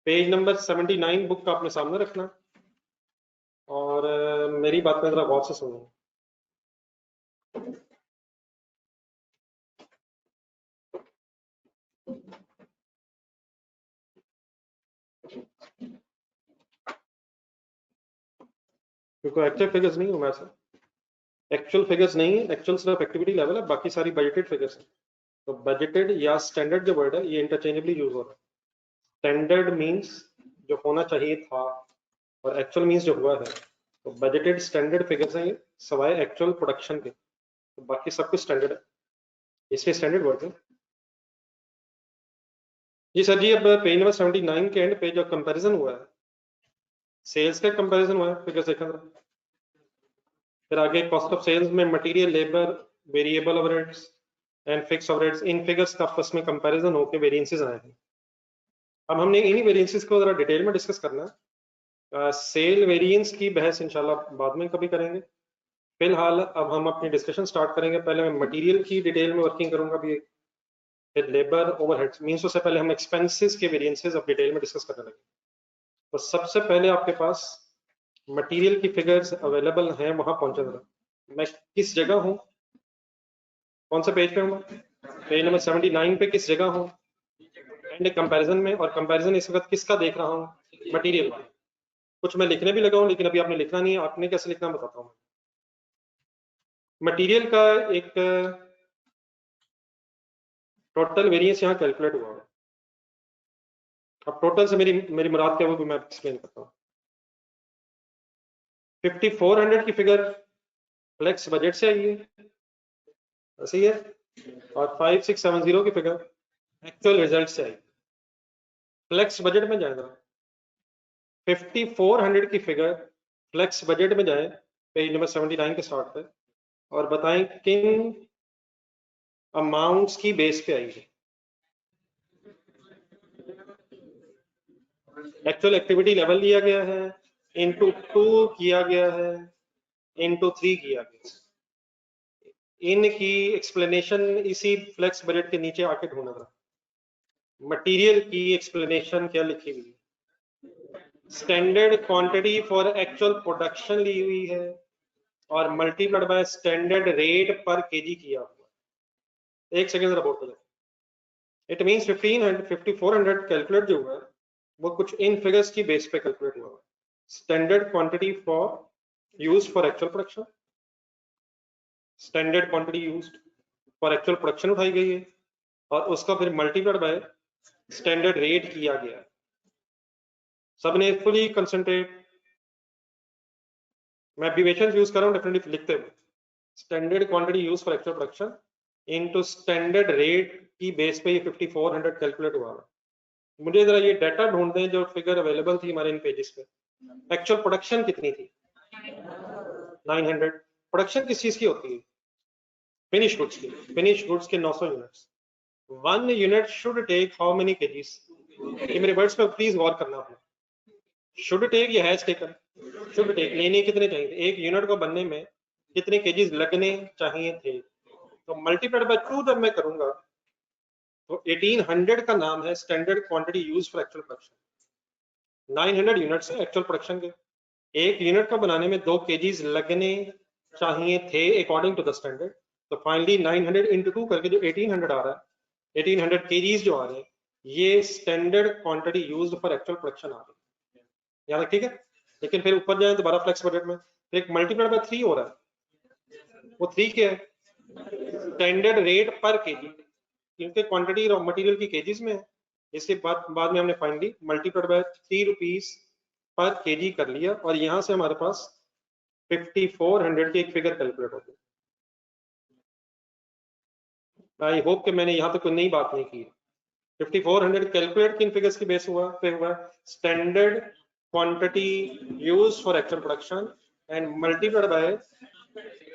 Page number 79 book का अपने सामने रखना और मेरी बात में जरा गौर से सुनो। क्योंकि एक्चुअल फिगर्स नहीं हूँ मैं सर, एक्चुअल फिगर्स नहीं है, एक्चुअल सिर्फ एक्टिविटी लेवल है, बाकी सारी बजटेड फिगर्स है। तो बजटेड या स्टैंडर्ड जो वर्ड है ये इंटरचेंजेबली यूज हो रहा है। स्टैंडर्ड मींस जो होना चाहिए था और एक्चुअल मींस जो हुआ है। तो बजटेड स्टैंडर्ड फिगर्स हैं ये, सवाए एक्चुअल प्रोडक्शन के, तो बाकी सब कुछ स्टैंडर्ड है, इसलिए स्टैंडर्ड वर्ड है। जी सर जी, अब पेज नंबर 79 के एंड पे जो कंपैरिजन हुआ है, सेल्स का कंपैरिजन हुआ है, फिगर्स देखा था। फिर आगे कॉस्ट ऑफ सेल्स में material, labour, variable overheads and fix overheads, in figures का आपस में कंपैरिजन होकर वेरिएंसेस आए हैं। अब हमने इन्हीं वेरिएंसेस को जरा डिटेल में डिस्कस करना है। सेल वेरिएंस की बहस इंशाल्लाह बाद में कभी करेंगे। फिलहाल अब हम अपनी डिस्कशन स्टार्ट करेंगे। पहले मैं मटेरियल की डिटेल में वर्किंग करूंगा भी, फिर लेबर, ओवरहेड्स, मींस उससे पहले हम एक्सपेंसेस के वेरिएंसेस अब डिटेल में डिस्कस करने लगे। तो सबसे पहले आपके पास मटेरियल की फिगर्स अवेलेबल हैं, वहां पहुंचे जरा। मैं किस जगह हूँ, कौन सा पेज पे हूँ? पेज नंबर 79 पे किस जगह हूँ? एंड कंपैरिजन में, और कंपैरिजन इस वक्त किसका देख रहा हूँ? मटेरियल वाला। कुछ मैं लिखने भी लगा हूँ, लेकिन अभी आपने लिखना नहीं है, आपने कैसे लिखना बताता हूँ। मटेरियल का एक टोटल वेरिएंस यहाँ कैलकुलेट हुआ है। अब टोटल से मेरी मुराद क्या है वो भी मैं एक्सप्लेन करता हूँ। 5400 की फिगर फ्लेक्स बजट से आई है, सही है, और 5670 की फिगर एक्चुअल रिजल्ट से आई। फ्लेक्स बजट में जाएगा 5400 की फिगर फ्लेक्स बजट में जाए, पेज नंबर 79 के स्टार्ट पे, और बताएं किन अमाउंट्स की बेस पे आई है। एक्चुअल एक्टिविटी लेवल लिया गया है, इनटू 2 किया गया है, इनटू 3 किया गया है। इनकी एक्सप्लेनेशन इसी फ्लेक्स बजट के नीचे आके ढूंढना था। मटेरियल की एक्सप्लेनेशन क्या लिखी हुई है? Standard quantity for actual production ली हुई है और multiplied by standard rate per KG किया हुआ। एक सेकंड जरा बोल दो। इट मींस 5400 कैलकुलेट जो हुआ है वो कुछ इन फिगर्स की बेस पे कैलकुलेट हुआ है। Standard quantity for used for actual production, standard quantity used for actual production उठाई गई है और उसका फिर मल्टीप्लाइड बाय स्टैंडर्ड रेट किया गया है। सबने फुली कंसंट्रेट, मैं एब्रिविएशन यूज कर रहा हूं डेफिनेटली लिखते हुए। Standard quantity use for actual production into standard rate की बेस पे ये 5400 कैलकुलेट हुआ है। मुझे जरा ये डाटा ढूंढ दें जो फिगर अवेलेबल थी हमारे इन पेजेस पे। एक्चुअल प्रोडक्शन कितनी थी? 900। प्रोडक्शन किस चीज की होती है? फिनिश गुड्स की। फिनिश गुड्स के 900 units. 1 unit should take how many kgs? ये मेरे वर्ड्स पे प्लीज गौर करना आपने। शुड टेक या हैज टेकन? शुड टेक, लेने कितने चाहिए थे? एक यूनिट को बनने में कितने केजीज लगने चाहिए थे? तो मल्टीप्लाइड बाय 2 जब मैं करूंगा तो 1800 का नाम है standard quantity use for actual production. 900 units है एक्चुअल प्रोडक्शन के। एक यूनिट को बनाने में 2 केजीज लगने चाहिए थे अकॉर्डिंग टू द स्टैंडर्ड। तो फाइनली 900 इंटू 2 करके जो 1800 आ रहा है, 1800 केजीज जो आ रहे हैं, ये standard quantity used for actual production आ रही है। याद रख, ठीक है। लेकिन फिर ऊपर जाए दोबारा फ्लेक्स बजट में, फिर एक मल्टीप्लाइड बाय 3 हो रहा है। वो 3 क्या है? स्टैंडर्ड रेट पर केजी, क्योंकि क्वांटिटी रॉ मटेरियल की केजीज में है, इसके बाद में हमने finally multiplied by 3 rupees per KG कर लिया और यहां से हमारे पास 5400 की एक फिगर कैलकुलेट होगी। आई होप कि मैंने यहां तक कोई नई बात नहीं की। 5400 कैलकुलेट किन फिगर्स की बेस पे हुआ? Standard quantity use for actual production and multiplied by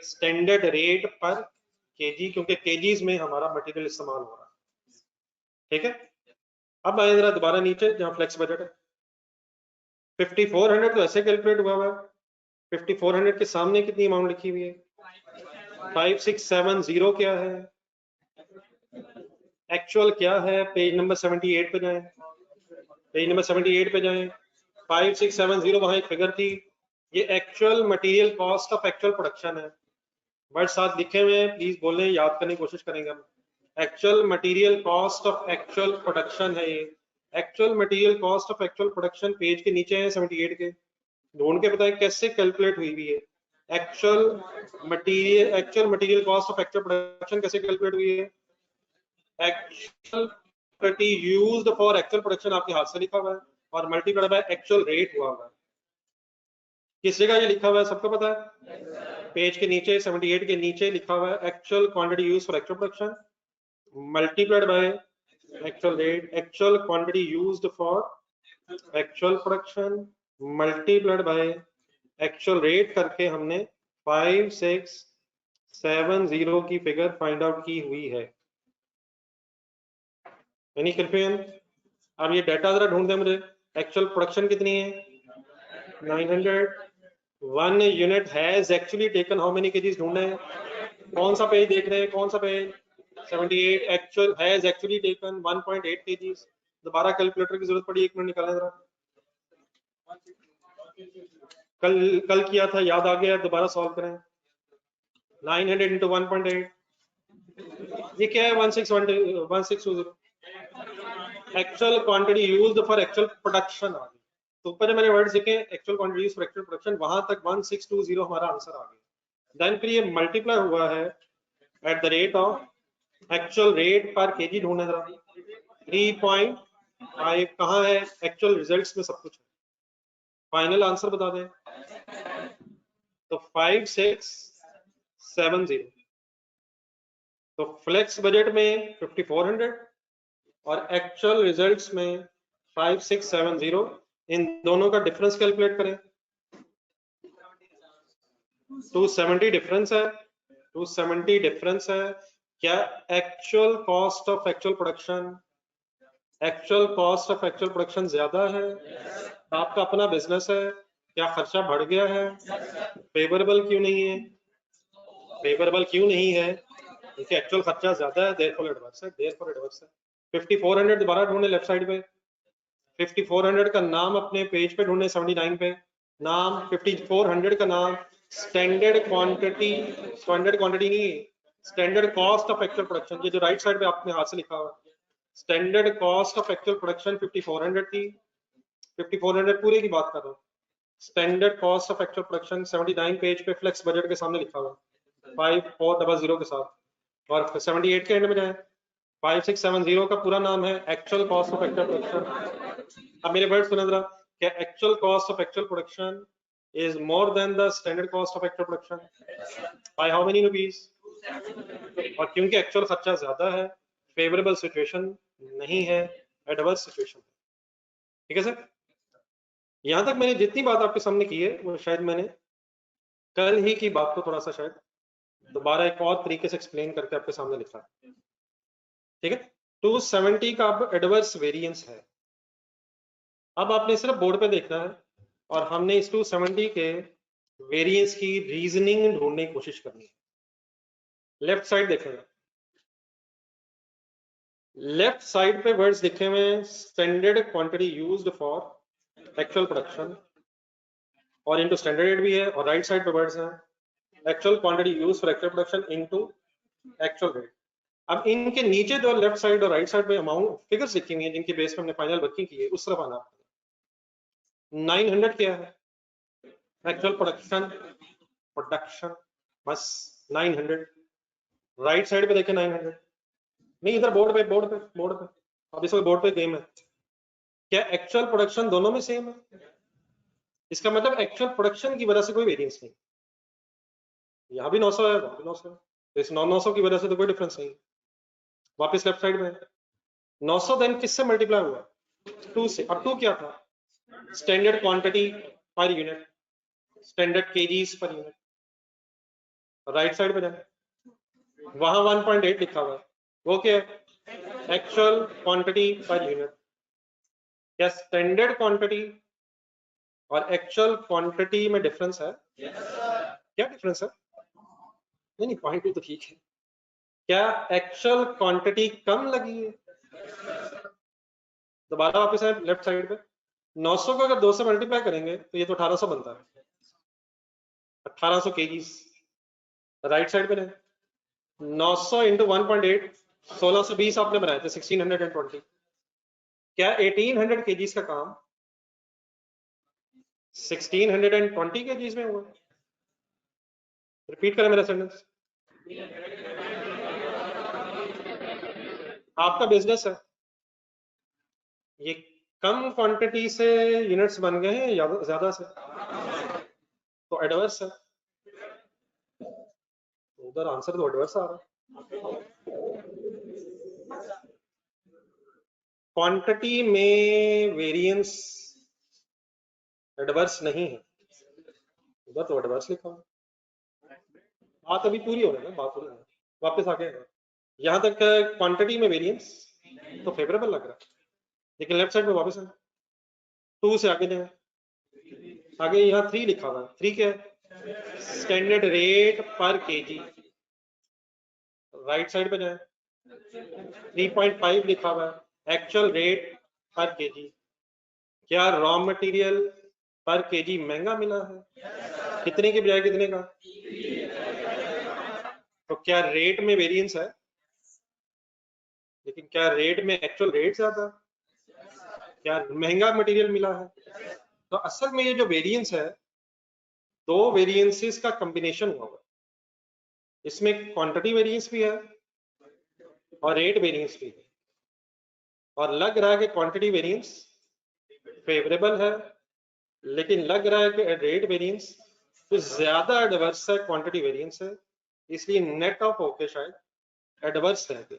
standard rate per KG, क्योंकि केजीज में हमारा मटेरियल इस्तेमाल हो रहा है। ठीक है। अब आए जरा दोबारा नीचे जहां फ्लेक्स बजट है। 5400 तो ऐसे कैलकुलेट हुआ है। 5400 के सामने कितनी अमाउंट लिखी हुई है? 5670 क्या है? एक्चुअल क्या है? पेज नंबर 78 पे जाएं। पेज नंबर 78 पे जाएं, 5670 वहां एक फिगर थी, ये actual material cost of actual production है। वर्ड साथ लिखे हुए हैं, प्लीज बोलें, याद करने की कोशिश करेंगे हम। Actual material cost of actual production है ये। Actual material cost of actual production page के नीचे है 78 के, ढूंढ के बताएं कैसे कैलकुलेट हुई हुई है। Actual material cost of actual production कैसे कैलकुलेट हुई है। Actual quantity used for actual production आपके हाथ से लिखा हुआ है और मल्टीप्लाइड बाय एक्चुअल रेट हुआ हुआ है। किस जगह ये लिखा हुआ है सबको पता है? पेज के नीचे 78 के नीचे लिखा हुआ है actual quantity used for actual production multiplied by actual rate. Actual quantity used for actual production multiplied by actual rate करके हमने 5670 की फिगर फाइंड आउट की हुई है। Any confusion? अब ये डाटा जरा ढूंढ दे मुझे। एक्चुअल प्रोडक्शन कितनी है? 900। 1 unit has actually taken how many KGs ढूंढना है। कौन सा पेज देख रहे हैं? कौन सा page? 78। Actual has actually taken 1.8 KGs. दोबारा कैलकुलेटर की जरूरत पड़ी, 1 मिनट निकालें जरा। कल किया था, याद आ गया, दोबारा सॉल्व करें। 900 इंटू 1.8 ये क्या है? 1620। Actual quantity used for actual production आ गई, तो ऊपर मैंने वर्ड्स लिखे actual quantity used for actual production, वहां तक 1620 हमारा आंसर आ गया। देन फिर ये मल्टीप्लाई हुआ है at the rate of actual rate per KG ढूंढना जरा। 3.5 कहाँ है? एक्चुअल रिजल्ट्स में सब कुछ है। फाइनल आंसर बता दें तो 5670। तो फ्लेक्स बजट में 5400 और एक्चुअल रिजल्ट्स में 5670, इन दोनों का डिफरेंस कैलकुलेट करें। 270 डिफरेंस है। 270 डिफरेंस है। क्या actual cost of actual production ज्यादा है? आपका अपना बिजनेस है, क्या खर्चा बढ़ गया है? फेवरेबल क्यों नहीं है? क्योंकि एक्चुअल खर्चा ज्यादा है, देयरफॉर एडवर्स है। 5400 दोबारा ढूंढे लेफ्ट साइड पे। 5400 का नाम अपने पेज पे ढूंढे 79 पे। नाम 5400 का नाम स्टैंडर्ड क्वांटिटी नहीं, standard cost of actual production. ये जो राइट साइड पे आपने हाथ से लिखा हुआ standard cost of actual production 5400 थी। 5400 पूरे की बात कर रहा हूँ। Standard cost of actual production 79 page पे फ्लेक्स बजट के सामने लिखा हुआ 5400 के साथ। और 78 के एंड में जाए 5670 का पूरा नाम है actual cost of actual production. अब मेरे वर्ड सुने जरा, क्या actual cost of actual production is more than the standard cost of actual production by how many rupees? और क्योंकि एक्चुअल खर्चा ज्यादा है, फेवरेबल सिचुएशन नहीं है, एडवर्स सिचुएशन। ठीक है सर? यहां तक मैंने जितनी बात आपके सामने की है वो शायद मैंने कल ही की बात को थोड़ा सा शायद दोबारा एक और तरीके से एक्सप्लेन करके आपके सामने लिखा है। ठीक है? 270 का अब एडवर्स वेरिएंस है। अब आपने सिर्फ बोर्ड पे देखना है और हमने इस 270 के वेरिएंस की रीजनिंग ढूंढने की कोशिश करनी है। लेफ्ट साइड देखेंगे, लेफ्ट साइड पे वर्ड्स लिखे हुए हैं standard quantity used for actual production और इनटू स्टैंडर्ड रेट भी है, और राइट साइड पे वर्ड्स हैं actual quantity used for actual production into actual rate. अब इनके नीचे जो लेफ्ट साइड और राइट साइड पे अमाउंट फिगर्स लिखी हुई हैं जिनके बेस पे हमने फाइनल वर्किंग की है, उस तरफ आना। 900 क्या है? एक्चुअल प्रोडक्शन बस 900। राइट साइड पे देखें 900 नहीं, इधर बोर्ड पे अब इसको बोर्ड पे गेम है। क्या एक्चुअल प्रोडक्शन दोनों में सेम है? इसका मतलब एक्चुअल प्रोडक्शन की वजह से कोई वेरिएंस नहीं। यहाँ भी 900 है, वहाँ भी 900 है, तो इस 900 की वजह से तो कोई डिफरेंस नहीं। वापस लेफ्ट साइड में 900 देन किससे मल्टीप्लाई हुआ? 2 से। अब 2 क्या था? Standard quantity per unit, standard KGs per unit. Right side पे जाए, वहां 1.8 लिखा हुआ है, वो क्या है? Actual quantity per unit. क्या स्टैंडर्ड क्वांटिटी और एक्चुअल क्वांटिटी में डिफरेंस है? क्या डिफरेंस है? नहीं, पॉइंट तो ठीक है। क्या एक्चुअल क्वांटिटी कम लगी है? दोबारा वापस आए लेफ्ट साइड पे, 900 को अगर 2 से मल्टीप्लाई करेंगे तो ये तो 1800 बनता है, 1800 केजीज। राइट साइड पे 900 इंटू 1.8, 1620 आपने बनाए थे, 1620। क्या 1800 केजीज का काम 1620 केजीज में हुआ? रिपीट करें मेरा सेंटेंस। आपका बिजनेस है, ये कम क्वांटिटी से यूनिट्स बन गए हैं या ज्यादा से, तो एडवर्स है। उधर आंसर तो एडवर्स आ रहा है। क्वांटिटी में वेरिएंस एडवर्स नहीं है, उधर तो एडवर्स लिखा हुआ। बात अभी पूरी हो रही है ना, बात पूरी हो रही है। वापस आके यहाँ तक क्वांटिटी में वेरिएंस तो फेवरेबल लग रहा है, लेकिन लेफ्ट साइड में वापस है 2 से आगे जाए, आगे यहाँ 3 लिखा हुआ है। 3 क्या है? Standard rate per KG. Right side पे जाए, 3.5 लिखा हुआ है एक्चुअल रेट पर केजी। क्या रॉ मटेरियल पर केजी महंगा मिला है? कितने के बजाय कितने का? तो क्या रेट में वेरिएंस है, लेकिन क्या रेट में एक्चुअल रेट ज्यादा, क्या महंगा मटेरियल मिला है? तो असल में ये जो वेरिएंस है, दो वेरिएंसेस का कॉम्बिनेशन हुआ है। इसमें क्वांटिटी वेरिएंस भी है और रेट वेरिएंस भी है, और लग रहा है कि क्वांटिटी वेरिएंस फेवरेबल है, लेकिन लग रहा है कि रेट वेरिएंस तो ज्यादा एडवर्स है क्वांटिटी वेरिएंस है, इसलिए नेट ऑफ होके शायद एडवर्स रह गया।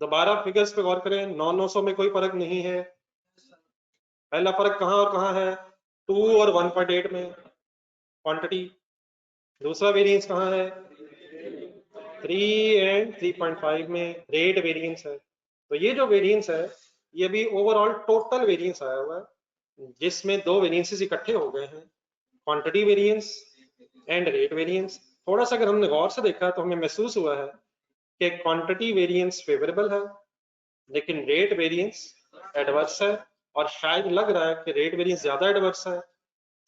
दोबारा फिगर्स पे गौर करें, 900 में कोई फर्क नहीं है। पहला फर्क कहां और कहां है? 2 और 1.8 में क्वांटिटी। दूसरा वेरिएंस कहां है? 3 एंड 3.5 में रेट वेरिएंस है। तो ये जो वेरिएंस है, ये भी ओवरऑल टोटल वेरिएंस आया हुआ है, जिसमें दो वेरिएंसेस इकट्ठे हो गए हैं, quantity variance and rate variance. थोड़ा सा अगर हमने गौर से देखा तो हमें महसूस हुआ है कि क्वांटिटी वेरिएंस फेवरेबल है, लेकिन रेट वेरिएंस एडवर्स है, और शायद लग रहा है कि रेट वेरिएंस ज्यादा एडवर्स है,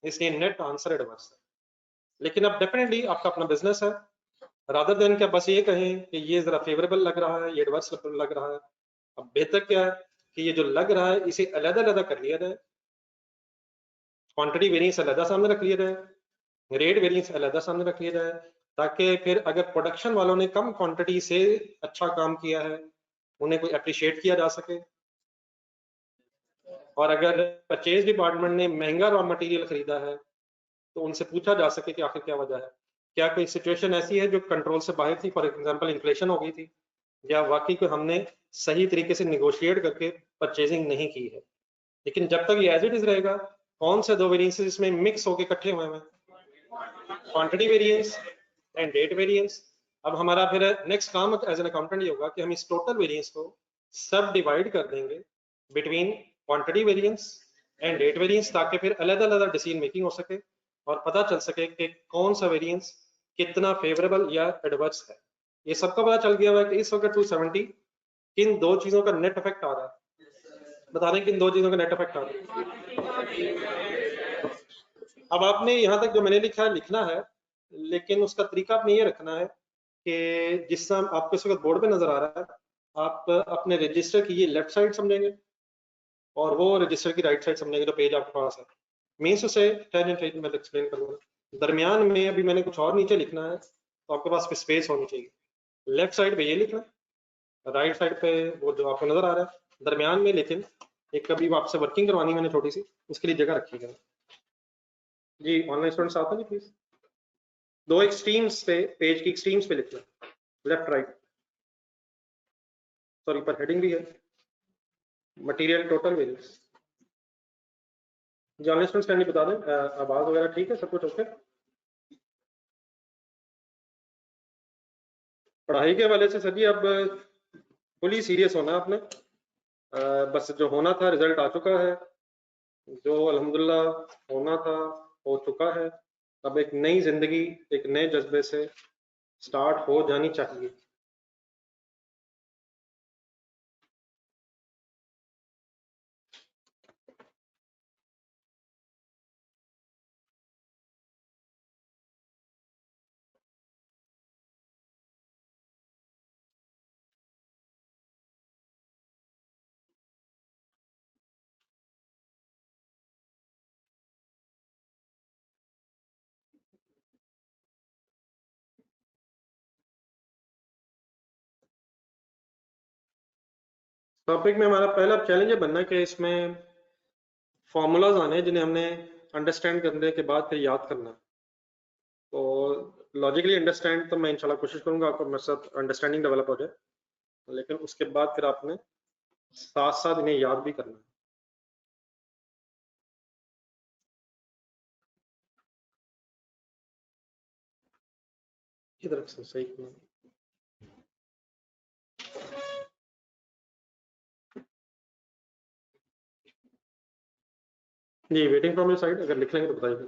इसलिए नेट आंसर एडवर्स है। लेकिन अब डेफिनेटली आपका अपना बिजनेस है, रादर देन क्या बस ये कहें कि ये जरा फेवरेबल लग रहा है, ये एडवर्स लग रहा है। अब बेहतर क्या है कि ये जो लग रहा है इसे अलग-अलग कर लिया जाए, क्वांटिटी वेरिएंस अलग सामने रख लिया जाए, रेट वेरिएंस अलग सामने रख लिया जाए, ताकि फिर अगर प्रोडक्शन वालों ने कम क्वांटिटी से अच्छा काम किया है, उन्हें कोई अप्रिशिएट किया जा सके, और अगर परचेज डिपार्टमेंट ने महंगा रॉ मटेरियल खरीदा है तो उनसे पूछा जा सके कि आखिर क्या वजह है, क्या कोई सिचुएशन ऐसी है जो कंट्रोल से बाहर थी, फॉर एग्जांपल इन्फ्लेशन हो गई थी, या वाकई को हमने सही तरीके से निगोशिएट करके परचेजिंग नहीं की है। लेकिन जब तक ये एज इट इज रहेगा, कौन से दो वेरिएंसेस इसमें मिक्स होके इकट्ठे हुए हैं? Quantity variance and rate variance. अब हमारा फिर नेक्स्ट काम एज एन अकाउंटेंट ये होगा कि हम इस टोटल वेरिएंस को सब डिवाइड कर देंगे between quantity variance and rate variance, ताकि फिर अलग अलग डिसीजन मेकिंग हो सके और पता चल सके कि कौन सा वेरिएंस कितना फेवरेबल या एडवर्स है। ये सबका पता चल गया हुआ है कि इस वक्त 270 किन दो चीजों का नेट इफेक्ट आ रहा है, बता दें किन दो चीजों का नेट इफेक्ट आ रहा है। अब आपने यहाँ तक जो मैंने लिखा है लिखना है, लेकिन उसका तरीका आपने ये रखना है कि जिस तरह आपको इस वक्त बोर्ड पे नजर आ रहा है, आप अपने रजिस्टर की ये लेफ्ट साइड समझेंगे और वो रजिस्टर की राइट साइड समझेंगे जो पेज आपके पास है। मीन्स उसे टेन एंड मैं एक्सप्लेन करूंगा। दरमियान में अभी मैंने कुछ और नीचे लिखना है, तो आपके पास स्पेस होनी चाहिए। लेफ्ट साइड पे ये लिखना, राइट साइड पे वो जो आपको नजर आ रहा है, दरमियान में लेकिन एक कभी आपसे वर्किंग करवानी मैंने छोटी सी, उसके लिए जगह रखिएगा जी। ऑनलाइन स्टूडेंट्स आते हैं प्लीज, दो एक्सट्रीम्स पे, पेज की एक्सट्रीम्स पे लिखना, लेफ्ट राइट, सॉरी पर हेडिंग भी है, मटेरियल टोटल वेरिएंस। जी ऑनलाइन स्टूडेंट्स कैंडी बता दें, आवाज वगैरह ठीक है, सब कुछ ओके? पढ़ाई के हवाले से सर जी अब फुली सीरियस होना आपने, बस जो होना था रिजल्ट आ चुका है, जो अल्हम्दुलिल्लाह होना था हो चुका है। अब एक नई जिंदगी एक नए जज्बे से स्टार्ट हो जानी चाहिए। टॉपिक में हमारा पहला चैलेंज ये बनना कि इसमें फॉर्मूलाज आने जिन्हें हमने अंडरस्टैंड करने के बाद फिर याद करना। तो लॉजिकली अंडरस्टैंड तो मैं इंशाल्लाह कोशिश करूंगा आपको मेरे साथ अंडरस्टैंडिंग डेवलप हो जाए, लेकिन उसके बाद फिर आपने साथ साथ इन्हें याद भी करना है। की तरफ से सही जी, वेटिंग फ्रॉम योर साइड अगर लिख लेंगे तो बताइए।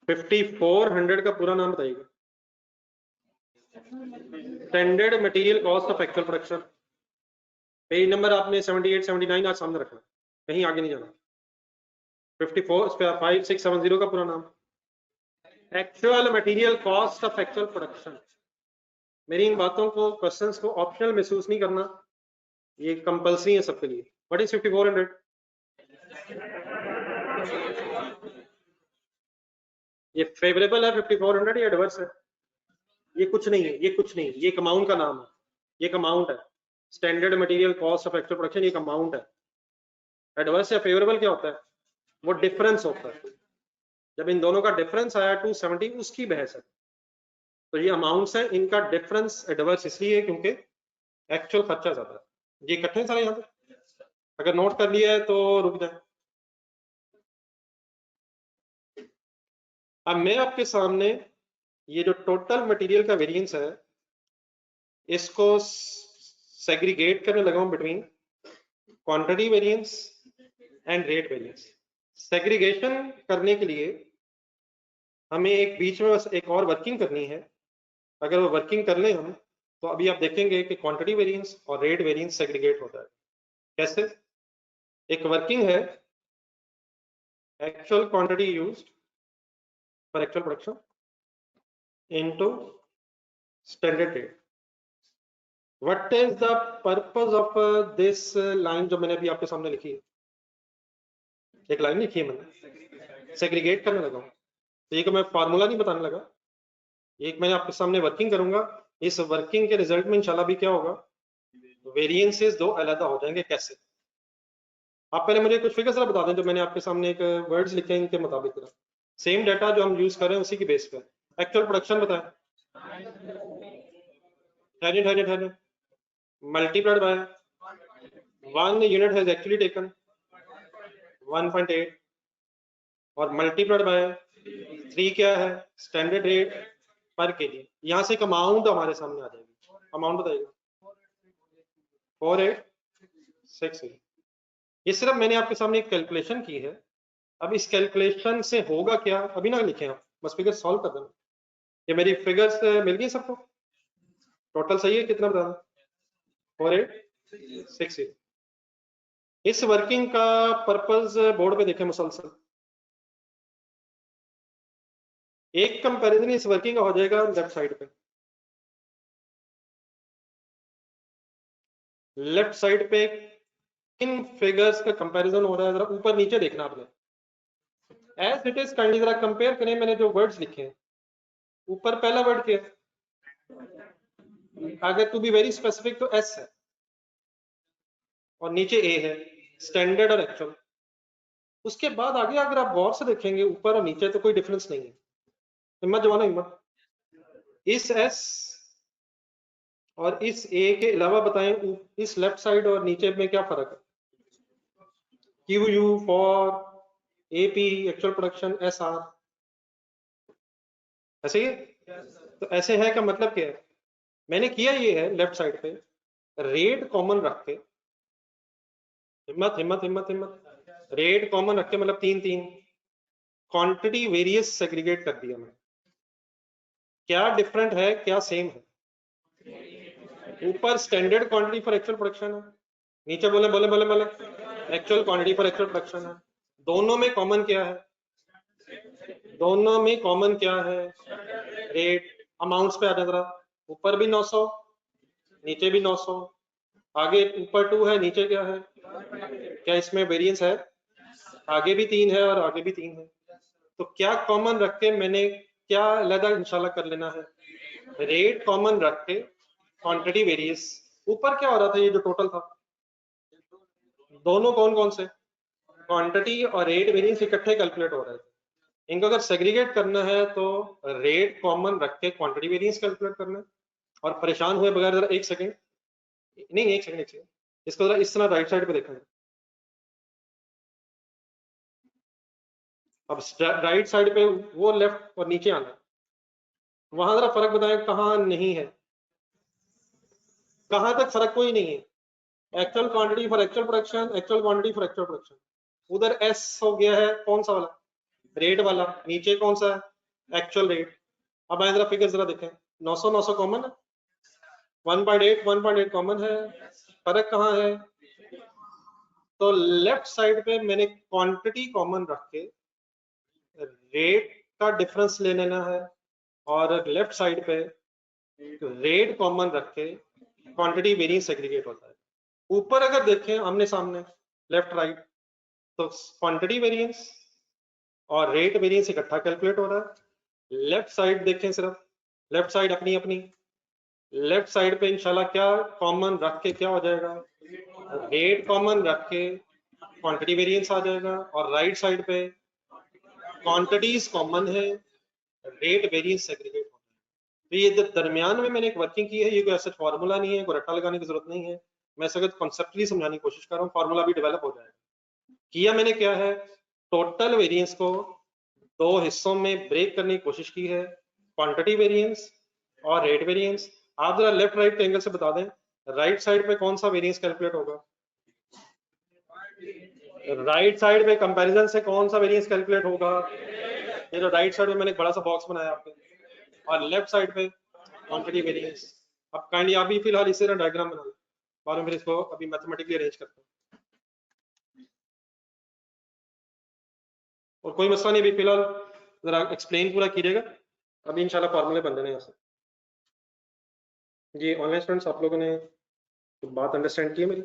5400 का पूरा नाम बताइएगा। Standard material cost of actual production. Page number आपने 78 79 आज सामने रखना, कहीं आगे नहीं जाना। 5670 का पूरा नाम actual material cost of actual production. मेरी इन बातों को, क्वेश्चंस को ऑप्शनल महसूस नहीं करना, ये कंपल्सरी है सबके लिए। What is 5400? ये फेवरेबल है 5400 या एडवर्स है? ये कुछ नहीं है, ये कुछ नहीं, ये एक अमाउंट का नाम है, ये एक अमाउंट है। Standard material cost of actual production एक अमाउंट है। एडवर्स या फेवरेबल क्या होता है? वो डिफरेंस होता है। जब इन दोनों का डिफरेंस आया 270, उसकी बहस है। तो ये अमाउंट्स है, इनका डिफरेंस एडवर्स इसलिए क्योंकि एक्चुअल खर्चा ज्यादा है। ये इकट्ठे सारे यहाँ पे, अगर नोट कर लिया है तो रुक जाए। अब मैं आपके सामने ये जो टोटल मटेरियल का वेरिएंस है, इसको सेग्रीगेट करने लगा हूं between quantity variance and rate variance. Segregation करने के लिए हमें एक बीच में बस एक और वर्किंग करनी है। अगर वो वर्किंग कर लें हम, तो अभी आप देखेंगे कि क्वांटिटी वेरिएंस और रेट वेरिएंस सेग्रीगेट होता है। कैसे? एक वर्किंग है actual quantity used for actual production into standard rate. What is the purpose of this line जो मैंने अभी आपके सामने लिखी है? एक लाइन लिखी है मैंने, सेग्रीगेट करने लगा हूं। तो ये को मैं फार्मूला नहीं बताने लगा, एक मैंने आपके सामने वर्किंग करूंगा। इस वर्किंग के रिजल्ट में इंशाल्लाह भी क्या होगा, वेरिएंसेस दो अलग हो जाएंगे। कैसे? आप पहले मुझे कुछ फिगर्स बता दें जो मैंने आपके सामने एक वर्ड्स लिखे हैं, इनके मुताबिक सेम डाटा जो हम यूज कर रहे हैं उसी की बेस पे। एक्चुअल प्रोडक्शन बताएं, multiplied by 1 unit has actually taken 1.8 और मल्टीप्लाइड बाय 3 क्या है, स्टैंडर्ड रेट पर के लिए। यहां से एक अमाउंट हमारे सामने आ जाएगी। अमाउंट बताइएगा। 4868। ये सिर्फ मैंने आपके सामने एक कैलकुलेशन की है। अब इस कैलकुलेशन से होगा क्या, अभी ना लिखें आप, बस फिगर सॉल्व कर देना। ये मेरी फिगर्स मिल गई सबको? टोटल सही है कितना बता? 4860। इस वर्किंग का पर्पस बोर्ड पे देखें मुसलसल। एक कंपैरिजन इस वर्किंग का हो जाएगा लेफ्ट साइड पे। लेफ्ट साइड पे किन फिगर्स का कंपैरिजन हो रहा है, जरा ऊपर नीचे देखना आपने। एज इट इज काइंडली जरा कंपेयर करें। मैंने जो वर्ड्स लिखे हैं, ऊपर पहला वर्ड क्या है? अगर टू बी वेरी स्पेसिफिक तो एस है, और नीचे ए है, स्टैंडर्ड और एक्चुअल। उसके बाद आगे अगर आप गौर से देखेंगे ऊपर और नीचे तो कोई डिफरेंस नहीं है। हिम्मत जवाना हिम्मत। इस एस और इस ए के अलावा बताएं इस लेफ्ट साइड और नीचे में क्या फर्क है? Q U for AP actual production S R, ऐसे ही है? तो ऐसे है का मतलब क्या है? मैंने किया ये है लेफ्ट साइड पे रेट कॉमन रख के, हिम्मत हिम्मत हिम्मत हिम्मत, रेट कॉमन रख के मतलब 3 क्वांटिटी वेरियस सेग्रीगेट कर दिया मैंने। क्या डिफरेंट है क्या सेम है? ऊपर standard quantity for actual production है, नीचे बोले बोले बोले बोले actual quantity for actual production है। दोनों में कॉमन क्या है? दोनों में कॉमन क्या है? रेट। अमाउंट्स पे आ जाए जरा। ऊपर भी 900, नीचे भी 900, आगे ऊपर 2 है, नीचे क्या है? क्या इसमें वेरिएंस है? आगे भी 3 है और आगे भी 3 है। तो क्या कॉमन रख के मैंने क्या अलग इंशाल्लाह कर लेना है? रेट कॉमन रख के क्वांटिटी वेरियस ऊपर क्या हो रहा था, ये जो टोटल था, दोनों कौन कौन से, क्वांटिटी और रेट वेरिएंस इकट्ठे कैलकुलेट हो रहे थे। इनको अगर सेग्रीगेट करना है तो रेट कॉमन रख के क्वांटिटी वेरिएंस कैलकुलेट करना है। और परेशान हुए बगैर जरा एक सेकंड, नहीं एक सेकंड, इसको जरा इस तरह राइट साइड पे देखा है। अब राइट साइड पे वो लेफ्ट और नीचे आना है, वहां जरा फर्क बताएं कहाँ नहीं है, कहां तक फर्क कोई नहीं है। Actual quantity for actual production, actual quantity for actual production, उधर एस हो गया है कौन सा वाला, रेट वाला, नीचे कौन सा है, एक्चुअल रेट। अब आए जरा फिगर जरा देखें, 900 900 कॉमन है, 1.8 1.8 कॉमन है, फर्क कहाँ है। तो लेफ्ट साइड पे मैंने क्वांटिटी कॉमन रख के रेट का डिफरेंस ले लेना है, और लेफ्ट साइड पे रेट कॉमन रख के क्वांटिटी वेरिएंस सेग्रीगेट होता है। ऊपर अगर देखें आमने सामने लेफ्ट राइट, तो क्वांटिटी वेरिएंस और रेट वेरिएंस इकट्ठा कैलकुलेट हो रहा है। लेफ्ट साइड देखें सिर्फ, लेफ्ट साइड अपनी अपनी, लेफ्ट साइड पे इंशाल्लाह क्या कॉमन रख के क्या हो जाएगा, रेट कॉमन रख के क्वांटिटी वेरिएंस आ जाएगा, और राइट साइड पे क्वांटिटीज कॉमन है, रेट वेरिएंस सेग्रीगेट होता है। तो ये जो दरमियान में मैंने एक वर्किंग की है, ये कोई ऐसा फॉर्मूला नहीं है, कोई रट्टा लगाने की जरूरत नहीं है, मैं सगत कॉन्सेप्टली समझाने की कोशिश कर रहा हूँ, फॉर्मूला भी डेवलप हो जाएगा। किया मैंने क्या है, टोटल वेरिएंस को दो हिस्सों में ब्रेक करने की कोशिश की है, क्वांटिटी वेरिएंस और रेट वेरिएंस। आप जरा लेफ्ट राइट के एंगल से बता दें, राइट साइड पे कौन सा वेरिएंस कैलकुलेट होगा, राइट साइड पे कंपैरिजन से कौन सा वेरिएंस कैलकुलेट होगा, ये जो राइट साइड में मैंने एक बड़ा सा बॉक्स बनाया आपके, और लेफ्ट साइड पे क्वांटिटी वेरिएंस। अब काइंडली आप भी फिलहाल इसी तरह डायग्राम बना लो, बाद में फिर इसको अभी मैथमेटिकली अरेंज करते हैं, और कोई मसला नहीं, अभी फिलहाल जरा एक्सप्लेन पूरा कीजिएगा, अभी इंशाल्लाह फार्मूले बन देने हैं। जी ऑनलाइन स्टूडेंट्स, आप लोगों ने बात अंडरस्टैंड की है मेरी?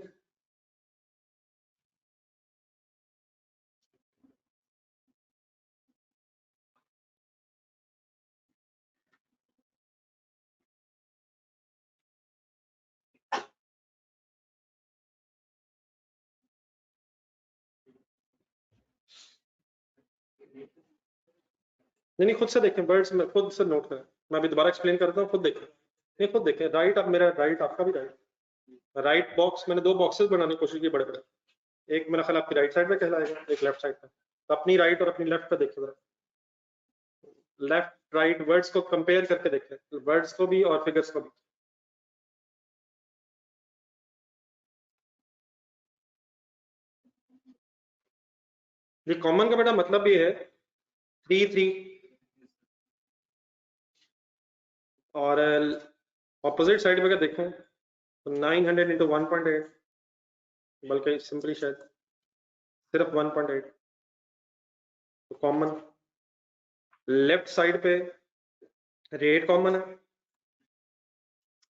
नहीं खुद से देखें, वर्ड्स में खुद से नोट करें, मैं अभी दोबारा एक्सप्लेन करता हूँ, खुद देखें, नहीं खुद देखें, राइट, अब मेरा राइट, आपका भी राइट, राइट बॉक्स मैंने दो बॉक्सेस बनाने की कोशिश की बड़े बड़े, एक मेरा ख्याल आपकी राइट साइड में कहलाएगा, एक लेफ्ट साइड पे, तो अपनी राइट और अपनी लेफ्ट पे देखिए जरा, लेफ्ट राइट वर्ड्स को कंपेयर करके देखें, वर्ड्स को भी और फिगर्स को भी। ये कॉमन का बेटा मतलब ये है 3 3, और ऑपोजिट साइड पे अगर देखें तो 900 इंटू 1.8, बल्कि सिंपली शायद सिर्फ 1.8, तो कॉमन। लेफ्ट साइड पे रेट कॉमन है,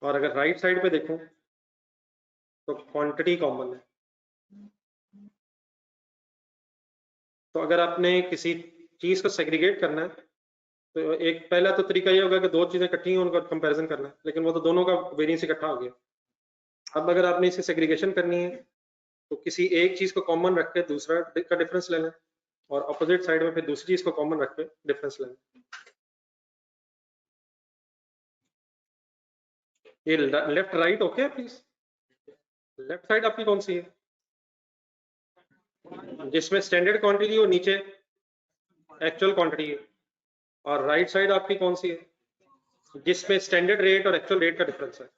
और अगर राइट साइड पे देखूं तो क्वांटिटी कॉमन है। तो अगर आपने किसी चीज को सेग्रीगेट करना है, तो एक पहला तो तरीका ये होगा कि दो चीजें इकट्ठी हैं उनका कंपैरिजन करना है, लेकिन वो तो दोनों का वेरिएंस इकट्ठा हो गया। अब अगर आपने इसे सेग्रीगेशन करनी है, तो किसी एक चीज को कॉमन रख के दूसरा का डिफरेंस लेना, और अपोजिट साइड में फिर दूसरी चीज को कॉमन रख के डिफरेंस लेना। ये left right okay please, left side आपकी कौन सी है, जिसमें स्टैंडर्ड क्वांटिटी और नीचे एक्चुअल क्वांटिटी है, और राइट साइड आपकी कौन सी है जिसमें स्टैंडर्ड रेट और एक्चुअल रेट का डिफरेंस है।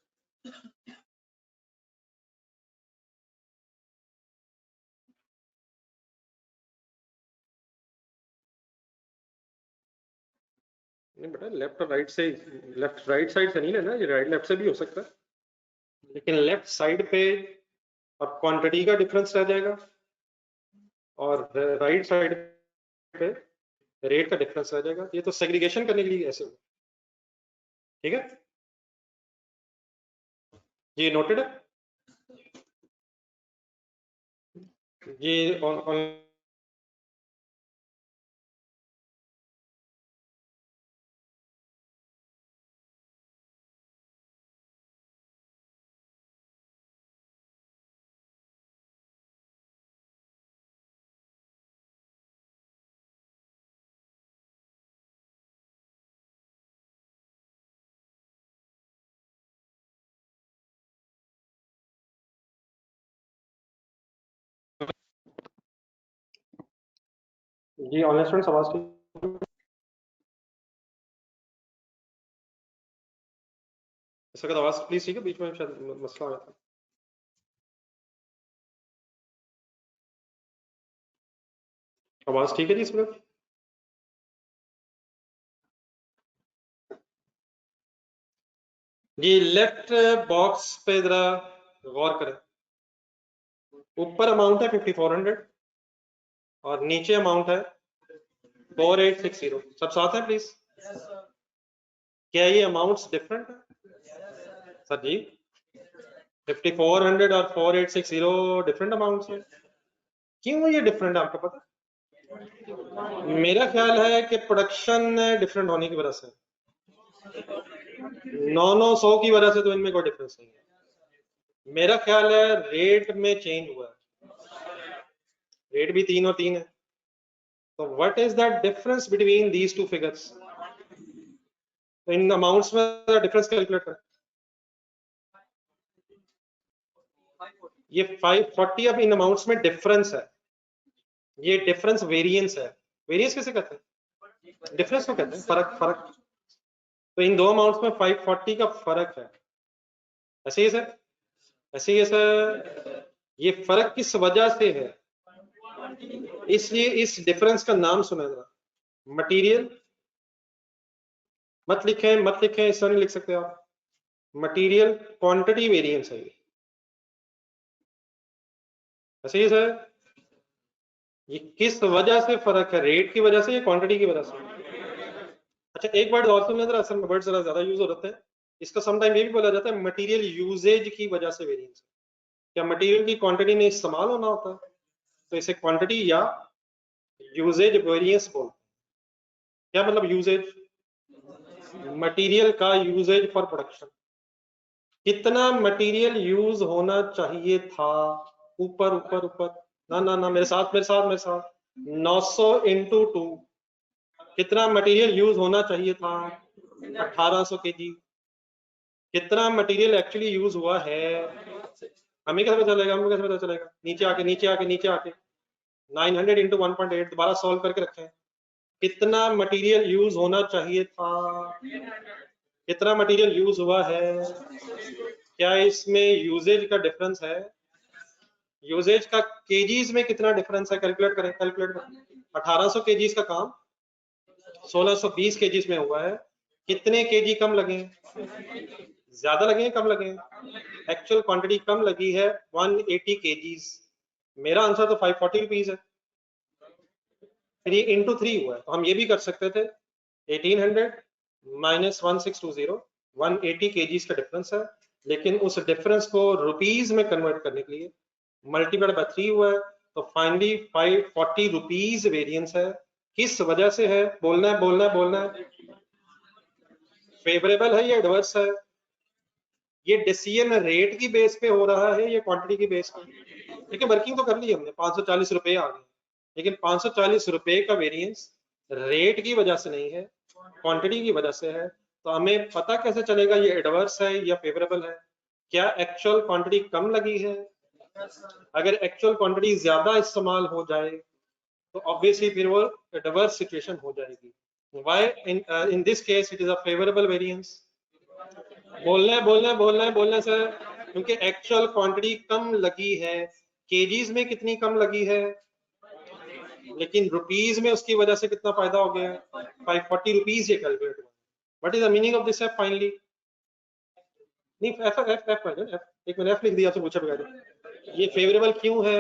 नहीं बेटा, लेफ्ट और राइट से, लेफ्ट राइट साइड से नहीं लेना, ये राइट लेफ्ट से भी हो सकता है, लेकिन लेफ्ट साइड पे अब क्वांटिटी का डिफरेंस रह जाएगा, और राइट साइड पे रेट का डिफरेंस रह जाएगा। ये तो सेग्रीगेशन करने के लिए ऐसे हो, ठीक है जी, नोटेड है जी। जी ऑनलाइन स्टूडेंट्स आवाज ठीक, इस वक्त आवाज प्लीज ठीक है, बीच में शायद मसला आ गया था। आवाज ठीक है जी इस वक्त? जी लेफ्ट बॉक्स पे जरा गौर करें, ऊपर अमाउंट है 5400 और नीचे अमाउंट है 4860। सब साथ है प्लीज? क्या ये अमाउंट्स डिफरेंट है सर जी? 5400 और 4860 डिफरेंट अमाउंट्स है। क्यों ये डिफरेंट है आपको पता? मेरा ख्याल है कि प्रोडक्शन डिफरेंट होने की वजह से, 900 की वजह से तो इनमें कोई डिफरेंस नहीं है। मेरा ख्याल है रेट में चेंज हुआ है, रेट भी 3 और 3 है। तो what is the difference between these two figures? तो इन अमाउंट्स में डिफरेंस कैलकुलेट करें। ये 540 अब इन अमाउंट्स में डिफरेंस है, ये डिफरेंस वेरिएंस है। वेरिएंस किसे कहते हैं? डिफरेंस को कहते हैं, फर्क फर्क। तो इन दो अमाउंट्स में 540 का फर्क है। ऐसे ही सर, ऐसे ही सर, ये फर्क किस वजह से है? इसलिए इस डिफरेंस का नाम सुना जरा, मटेरियल। मत लिखें मत लिखें, इस तरह नहीं लिख सकते आप। मटेरियल क्वांटिटी वेरिएंस है ये। ऐसे ही सर, ये किस वजह से फर्क है? रेट की वजह से या क्वांटिटी की वजह से? अच्छा एक वर्ड और सुन लें जरा, असल में वर्ड जरा ज्यादा यूज हो रहे हैं इसका। समटाइम ये भी बोला जाता है मटेरियल यूजेज की वजह से वेरिएंस। क्या मटेरियल की क्वांटिटी में इस्तेमाल होना होता है तो इसे क्वांटिटी या यूजेज वेरिएंस बोलते हैं। क्या मतलब यूजेज? मटेरियल का यूजेज फॉर प्रोडक्शन, कितना मटेरियल यूज होना चाहिए था। ऊपर ऊपर ऊपर, ना ना ना, मेरे साथ मेरे साथ मेरे साथ, 900 इंटू 2, कितना मटेरियल यूज होना चाहिए था? 1800 केजी। कितना मटेरियल एक्चुअली यूज हुआ है हमें कैसे पता चलेगा? हमें कैसे पता चलेगा? नीचे आके नीचे आके नीचे आके 900 इंटू 1.8 दोबारा सॉल्व करके रखें। कितना मटेरियल यूज होना चाहिए था, कितना मटेरियल यूज हुआ है? क्या इसमें यूजेज का डिफरेंस है? यूजेज का केजीज में कितना डिफरेंस है? कैलकुलेट करें कैलकुलेट करें। 1800 केजीज का काम 1620 केजीज में हुआ है। कितने केजी कम लगे? ज्यादा लगे हैं कम लगे हैं? एक्चुअल क्वांटिटी कम लगी है 180 केजीज। मेरा आंसर तो 540 रुपीज है। फिर ये इंटू 3 हुआ है, तो हम ये भी कर सकते थे 1800 माइनस 1620, 180 केजीज का डिफरेंस है। लेकिन उस डिफरेंस को रुपीज में कन्वर्ट करने के लिए मल्टीप्लाइड बाय 3 हुआ है, तो फाइनली 540 रुपीज वेरिएंस है। किस वजह से है? बोलना है बोलना है बोलना है। फेवरेबल है या एडवर्स है? ये डिसीजन रेट की बेस पे हो रहा है या क्वांटिटी की बेस पे? देखिए वर्किंग तो कर ली हमने, 540 रुपए आ गए, लेकिन 540 रुपए का वेरिएंस रेट की वजह से नहीं है, क्वांटिटी की वजह से है। तो हमें पता कैसे चलेगा ये एडवर्स है या फेवरेबल है? क्या एक्चुअल क्वांटिटी कम लगी है? अगर एक्चुअल क्वांटिटी ज्यादा इस्तेमाल हो जाए तो ऑब्वियसली फिर वो एडवर्स सिचुएशन हो जाएगी। Why in this case it is a favourable variance. बोलना है बोलना है बोलना है बोलना है सर, क्योंकि एक्चुअल क्वांटिटी कम लगी है। केजीज में कितनी कम लगी है, लेकिन रुपीज में उसकी वजह से कितना फायदा हो गया? 540 रुपीज ये कैलकुलेट हुआ। What is the meaning of this? Finally नहीं, एफ एफ एफ एफ, एक मैंने एफ लिख दिया आपसे पूछा बगैर। ये फेवरेबल क्यों है?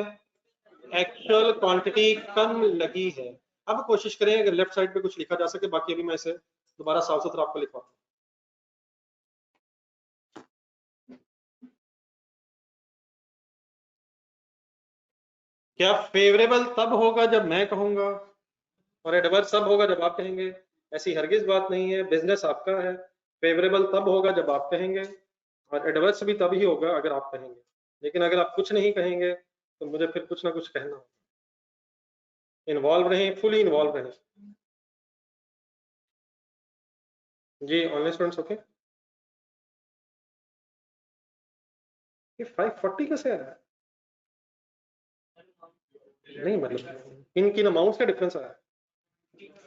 एक्चुअल क्वांटिटी कम लगी है। अब कोशिश करें अगर लेफ्ट साइड पे कुछ लिखा जा सके, बाकी अभी मैं इसे दोबारा साफ सुथरा आपको लिखवाता हूँ। क्या फेवरेबल तब होगा जब मैं कहूंगा और एडवर्स तब होगा जब आप कहेंगे? ऐसी हरगिज बात नहीं है, बिजनेस आपका है। फेवरेबल तब होगा जब आप कहेंगे और एडवर्स भी तब ही होगा अगर आप कहेंगे। लेकिन अगर आप कुछ नहीं कहेंगे तो मुझे फिर कुछ ना कुछ कहना होगा। इन्वॉल्व रहें, फुली इन्वॉल्व रहें। जी ऑनलाइन स्टूडेंट्स ओके। ये 540 कैसे आ रहा है? नहीं मतलब किन किन अमाउंट्स का डिफरेंस आया है?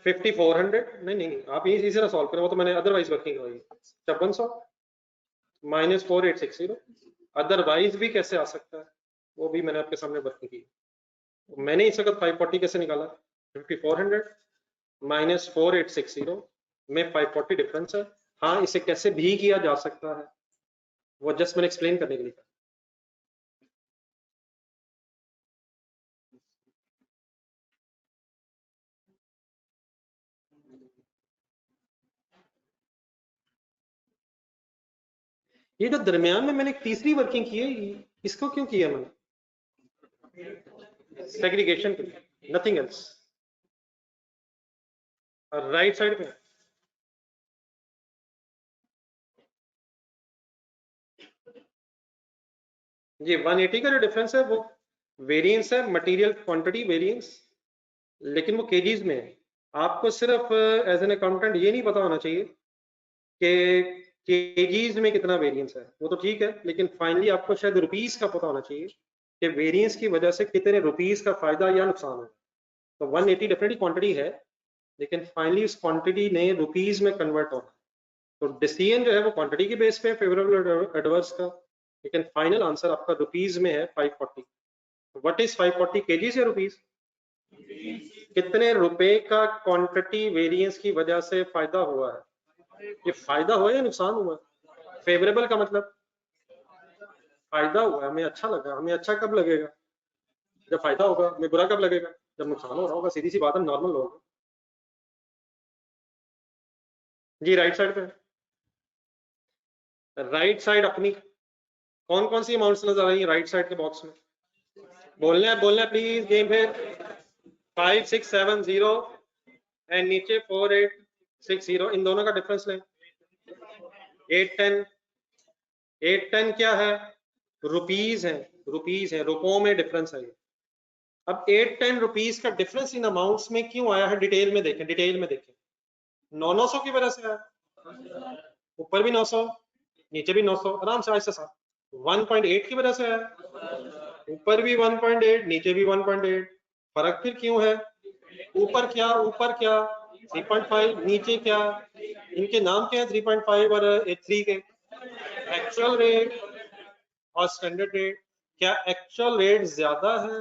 5400 नहीं, आप इसी से ना सॉल्व करें, वो तो मैंने अदरवाइज वर्किंग करवाई। 5600 माइनस 4860, अदरवाइज भी कैसे आ सकता है वो भी मैंने आपके सामने वर्किंग की। मैंने इस वक्त 540 कैसे निकाला, 5400 माइनस 4860 में 540 डिफरेंस है। हाँ, इसे कैसे भी किया जा सकता है वो जस्ट मैंने एक्सप्लेन करने के लिए कहा। ये जो दरमियान में मैंने एक तीसरी वर्किंग की है, इसको क्यों किया मैंने, सेग्रीगेशन के लिए, नथिंग एल्स। राइट साइड पे जी 180 का जो डिफरेंस है वो वेरिएंस है, मटेरियल क्वांटिटी वेरिएंस, लेकिन वो केजीज में है। आपको सिर्फ एज एन अकाउंटेंट ये नहीं पता होना चाहिए कि केजीज में कितना वेरिएंस है, वो तो ठीक है, लेकिन फाइनली आपको शायद रुपीस का पता होना चाहिए कि वेरिएंस की वजह से कितने रुपीस का फायदा या नुकसान है। तो 180 डेफिनेटली क्वांटिटी है, लेकिन फाइनली उस क्वांटिटी ने रुपीस में कन्वर्ट होना। तो डिसीजन जो है वो क्वांटिटी के बेस पे फेवरेबल एडवर्स का, लेकिन फाइनल आंसर आपका रुपीस में है 540। व्हाट इज 540 केजीज या रुपीस? कितने रुपए का क्वांटिटी वेरिएंस की वजह से फायदा हुआ है, ये फायदा हुआ या नुकसान हुआ? फेवरेबल का मतलब फायदा हुआ, हमें अच्छा लगा। हमें अच्छा कब लगेगा? जब फायदा होगा। हमें बुरा कब लगेगा? जब नुकसान हो रहा होगा। सीधी सी बात है, नॉर्मल लोग। जी राइट साइड पे, राइट साइड अपनी कौन कौन सी अमाउंट्स नजर आ रही है राइट साइड के बॉक्स में? बोलना है प्लीज। गेम फिर 5670 एंड नीचे 4860, इन दोनों का डिफरेंस लें। 810, 810 क्या है? रुपीस है, रुपीस है, रुपयों में डिफरेंस है। अब 810 रुपीस का डिफरेंस इन अमाउंट्स में क्यों आया है, डिटेल में देखें, डिटेल में देखें। 900 की वजह से आया, ऊपर भी 900 नीचे भी 900, आराम से ऐसे साथ। 1.8 की वजह से आया, ऊपर भी 1.8 नीचे भी 1.8। फर्क फिर क्यों है? ऊपर क्या 3.5, नीचे क्या? इनके नाम क्या है 3.5 और 3 के? एक्चुअल रेट और स्टैंडर्ड रेट। क्या एक्चुअल रेट ज्यादा है?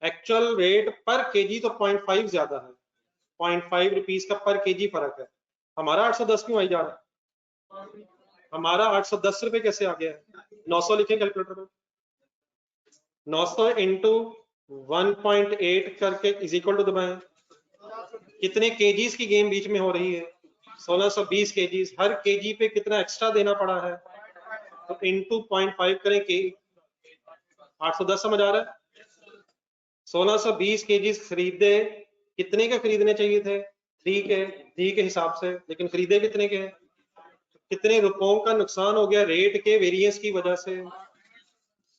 एक्चुअल रेट पर केजी तो 0.5 ज्यादा है, 0.5 रुपीस का पर केजी फर्क है। हमारा 810 क्यों आई जा रहा है? हमारा 810 रुपए कैसे आ गया है? 900 लिखे कैलकुलेटर में, 900 इंटू 1.8 करके इज इक्वल टू दबाएं। कितने केजीज की गेम बीच में हो रही है? 1620 केजीज। हर केजी पे कितना एक्स्ट्रा देना पड़ा है? तो इंटू 0.5 करें के 810 समझ आ रहा है? 1620 केजीज खरीदे, कितने के खरीदने चाहिए थे? 3 के हिसाब से, लेकिन खरीदे कितने के? कितने रुपयों का नुकसान हो गया रेट के वेरिएंस की वजह से?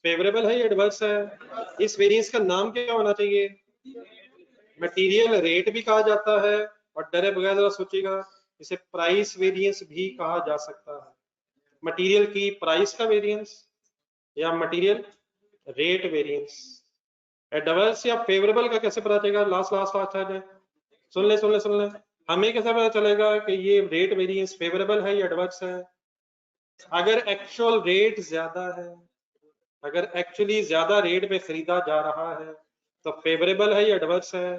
फेवरेबल है या एडवर्स है? इस वेरिएंस का नाम क्या होना चाहिए? मटेरियल रेट भी कहा जाता है, और डरे बगैर जरा सोचिएगा, इसे प्राइस वेरिएंस भी कहा जा सकता है। मटेरियल की प्राइस का वेरिएंस या मटेरियल रेट वेरिएंस। एडवर्स या फेवरेबल का कैसे पता चलेगा? लास्ट लास्ट लास्ट है, सुन ले। हमें कैसे पता चलेगा कि ये रेट वेरिएंस फेवरेबल है या एडवर्स है? अगर एक्चुअल रेट ज्यादा है, अगर एक्चुअली ज्यादा रेट पे खरीदा जा रहा है तो फेवरेबल है या एडवर्स है?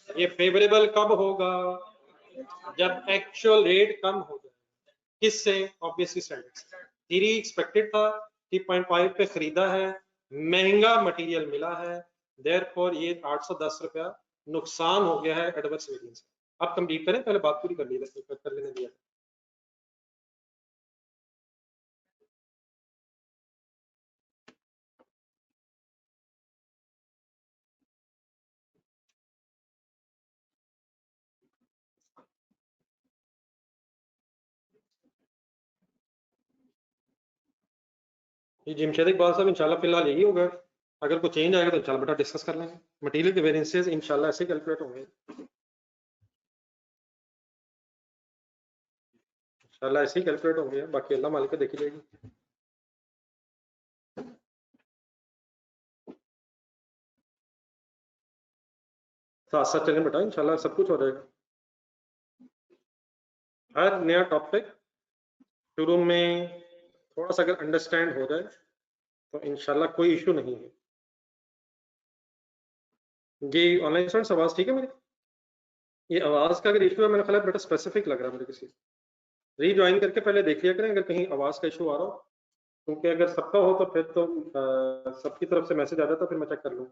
ये फेवरेबल कब होगा? जब एक्चुअल रेट कम हो जाए। किससे? ऑब्वियसली स्टैंडर्ड से। 3 एक्सपेक्टेड था, 3.5 पे खरीदा है, महंगा मटेरियल मिला है, देयरफॉर ये 810 रुपया नुकसान हो गया है एडवर्स वेरिएंस। अब कंप्लीट करें, पहले बात पूरी कर लेने दिया। ये जिमशेद इकबाल साहब इंशाल्लाह फिलहाल यही होगा। अगर कुछ चेंज आएगा तो इंशाल्लाह बेटा डिस्कस कर लेंगे। मटेरियल के वेरिएंसेस इंशाल्लाह ऐसे कैलकुलेट होंगे, इंशाल्लाह ऐसे ही कैलकुलेट होंगे। बाकी अल्लाह मालिक को देखी जाएगी। साथ साथ चलें बेटा, इंशाल्लाह सब कुछ हो जाएगा। हर नया टॉपिक शुरू में थोड़ा सा अगर अंडरस्टैंड हो जाए तो इंशाल्लाह कोई इशू नहीं है। जी ऑनलाइन स्टूडेंट्स, आवाज ठीक है मेरी? ये आवाज का अगर इशू है, मैंने ख्याल है बेटा स्पेसिफिक लग रहा है मुझे किसी। रीज्वाइन करके पहले देख लिया करें अगर कहीं आवाज का इशू आ रहा हो, क्योंकि अगर सबका हो तो फिर तो सबकी तरफ से मैसेज आ जाता, फिर मैं चेक कर लूँ।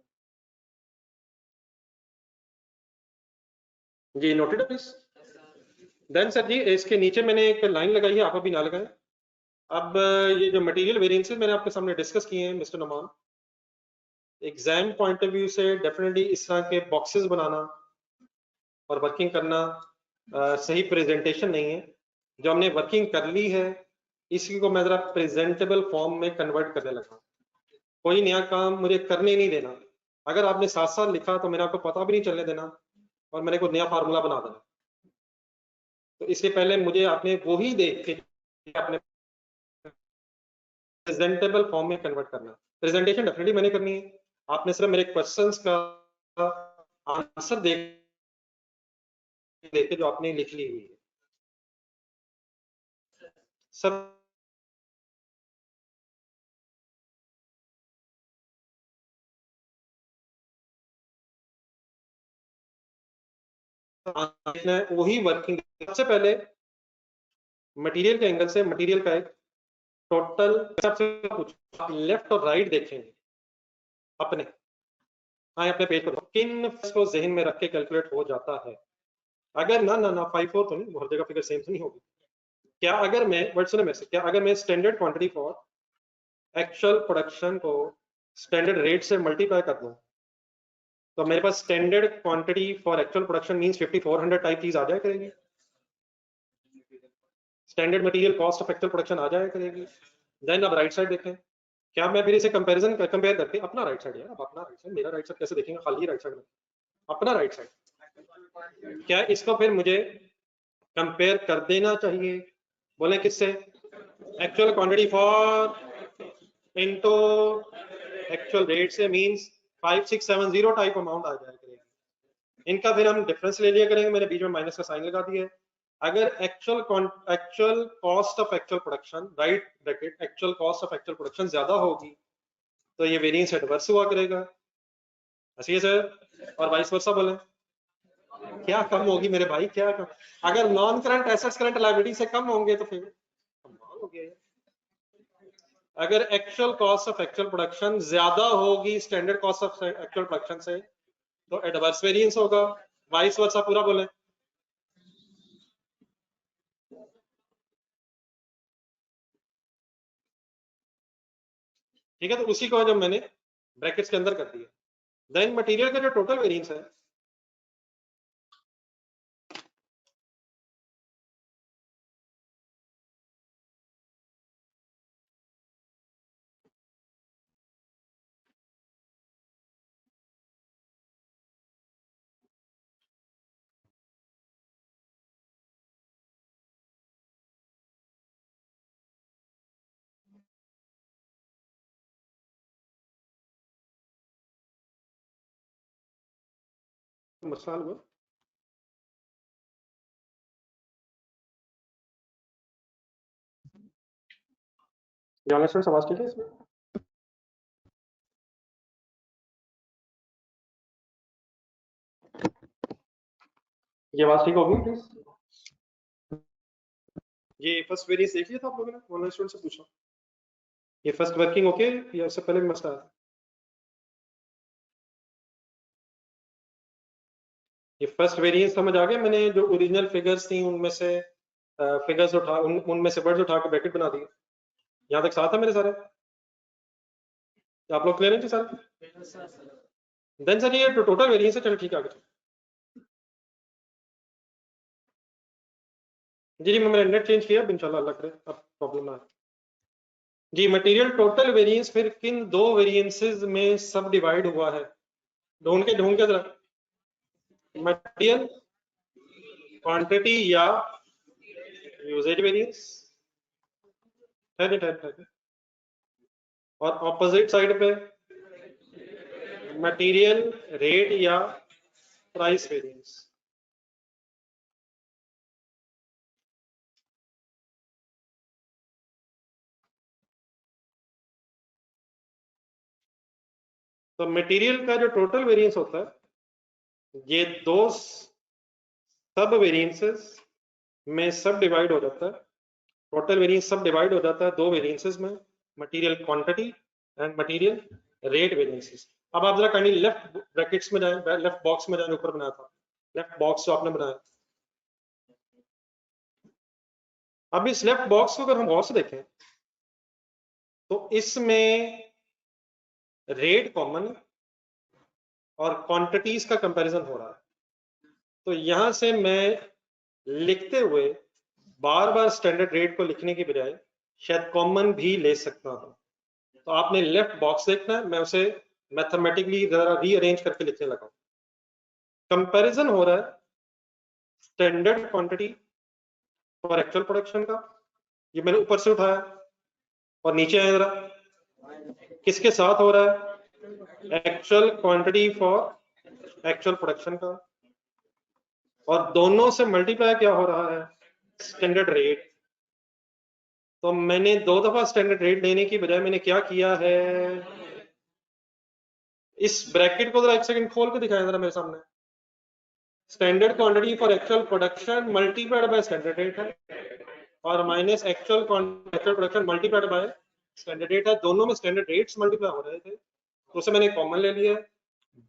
जी नोटेड है प्लीज। देन सर जी इसके नीचे मैंने एक लाइन लगाई है, आप अभी ना लगाएं। अब ये जो मटेरियल वेरिएंसेस मैंने आपके सामने डिस्कस किए हैं mister Naman, exam point of view से डेफिनेटली इस तरह के बॉक्सेस बनाना और वर्किंग करना सही प्रेजेंटेशन नहीं है। जो हमने वर्किंग कर ली है इसी को मैं जरा प्रेजेंटेबल फॉर्म में कन्वर्ट करने लगा। कोई नया काम मुझे करने नहीं देना। अगर आपने साथ साथ लिखा तो मैंने आपको पता भी नहीं चलने देना और मैंने कोई नया फार्मूला बना देना। तो इससे पहले मुझे आपने वो ही देख के आपने प्रेजेंटेबल फॉर्म में कन्वर्ट करना। प्रेजेंटेशन डेफिनेटली मैंने करनी है, आपने सिर्फ मेरे क्वेश्चंस का आंसर देख के जो आपने लिख ली हुई है सर। वही वर्किंग सबसे पहले मटेरियल के एंगल से मटेरियल का एक टोटल आप लेफ्ट और राइट देखेंगे अपने, हाँ अपने पेज पर किन को जहन में रख के कैलकुलेट हो जाता है। अगर ना ना ना 5-4 तो नहीं, हर जगह फिगर सेम तो नहीं होगी। क्या अगर मैं वर्ड सुने मेरे से, क्या अगर मैं standard quantity for actual production को स्टैंडर्ड रेट से मल्टीप्लाई कर दूं तो मेरे पास standard quantity for actual production means 5400 type चीज आ जाए करेगी। Standard material cost of actual production आ जाए करेगी। देन अब राइट साइड देखें, क्या मैं फिर इसे कंपेयर करके अपना राइट साइड है, अब अपना राइट साइड, मेरा राइट साइड कैसे देखेंगे, खाली राइट साइड में अपना राइट साइड, क्या इसको फिर मुझे कंपेयर कर देना चाहिए? बोले किससे? Actual quantity for into actual rate से मींस 5670 टाइप अमाउंट आ जाए करेगी। इनका फिर हम डिफरेंस ले लिया करेंगे, मैंने बीच में माइनस का साइन लगा दिया है। अगर actual cost of actual production right bracket actual cost of actual production ज्यादा होगी तो ये वेरिएंस एडवर्स हुआ करेगा, ऐसे ही सर। और वाइस वर्सा बोले क्या कम होगी मेरे भाई, क्या कम? अगर non current assets current liability से कम होंगे तो फिर कमाल हो गया। अगर actual cost of actual production ज्यादा होगी standard cost of actual production से तो एडवर्स वेरिएंस होगा, वाइस वर्सा पूरा बोले। ठीक है, तो उसी को जब मैंने ब्रैकेट्स के अंदर कर दिया, देन मटेरियल का जो टोटल वेरिएंस है मसला हुआ। आवाज ठीक है इसमें? ये आवाज ठीक होगी प्लीज? ये फर्स्ट वेरिएंस देख लिया था आप लोगों ने, ऑनलाइन स्टूडेंट से पूछा ये फर्स्ट वर्किंग ओके या उससे पहले भी मसला है? ये फर्स्ट वेरिएंस समझ आ गया? मैंने जो ओरिजिनल फिगर्स थी उनमें से फिगर्स उठा उनमें से वर्ड्स उठा के ब्रैकेट बना दिए। यहाँ तक साथ है मेरे सारे? आप लोग क्लियर हैं जी सारे? देन सर ये टोटल वेरिएंस है, चलो ठीक है आगे चलो। जी जी मैंने नेट चेंज किया, इंशाल्लाह अल्लाह करे अब प्रॉब्लम ना आए। जी मटेरियल टोटल वेरिएंस फिर किन दो वेरिएंसेस में सब डिवाइड हुआ है? ढूंढ के जरा, मटेरियल क्वांटिटी या यूजेज वेरिएंस। ठहरे और ऑपोजिट साइड पे मटेरियल रेट या प्राइस वेरिएंस। तो मटेरियल का जो टोटल वेरिएंस होता है, ये दो सब वेरिएंसेस में सब डिवाइड हो जाता है, टोटल वेरिएंस सब डिवाइड हो जाता है दो वेरिएंसेस में, material quantity and material rate variances. अब आप जरा काइंडली लेफ्ट ब्रैकेट्स में जाएं, लेफ्ट बॉक्स में जाएं, ऊपर बनाया था लेफ्ट बॉक्स जो आपने बनाया। अब इस लेफ्ट बॉक्स को अगर हम गौर से देखें तो इसमें रेट कॉमन और क्वांटिटीज का कंपैरिजन हो रहा है। तो यहां से मैं लिखते हुए बार बार स्टैंडर्ड रेट को लिखने की बजाय शायद कॉमन भी ले सकता हूं। तो आपने लेफ्ट बॉक्स देखना है, मैं उसे मैथमेटिकली जरा रीअरेंज करके लिखने लगा। कंपैरिजन हो रहा है standard quantity for actual production का, ये मैंने ऊपर से उठाया और नीचे आया जरा, किसके साथ हो रहा है, actual quantity for actual production का, और दोनों से मल्टीप्लाई क्या हो रहा है, स्टैंडर्ड रेट। तो मैंने दो दफा स्टैंडर्ड रेट लेने की बजाय मैंने क्या किया है, इस ब्रैकेट को जरा एक सेकंड खोल के दिखाया जरा मेरे सामने, standard quantity for actual production multiplied by standard rate है, और minus actual production multiplied by standard rate है। दोनों में स्टैंडर्ड रेट्स मल्टीप्लाई हो रहे थे, तो उसे मैंने कॉमन ले लिया।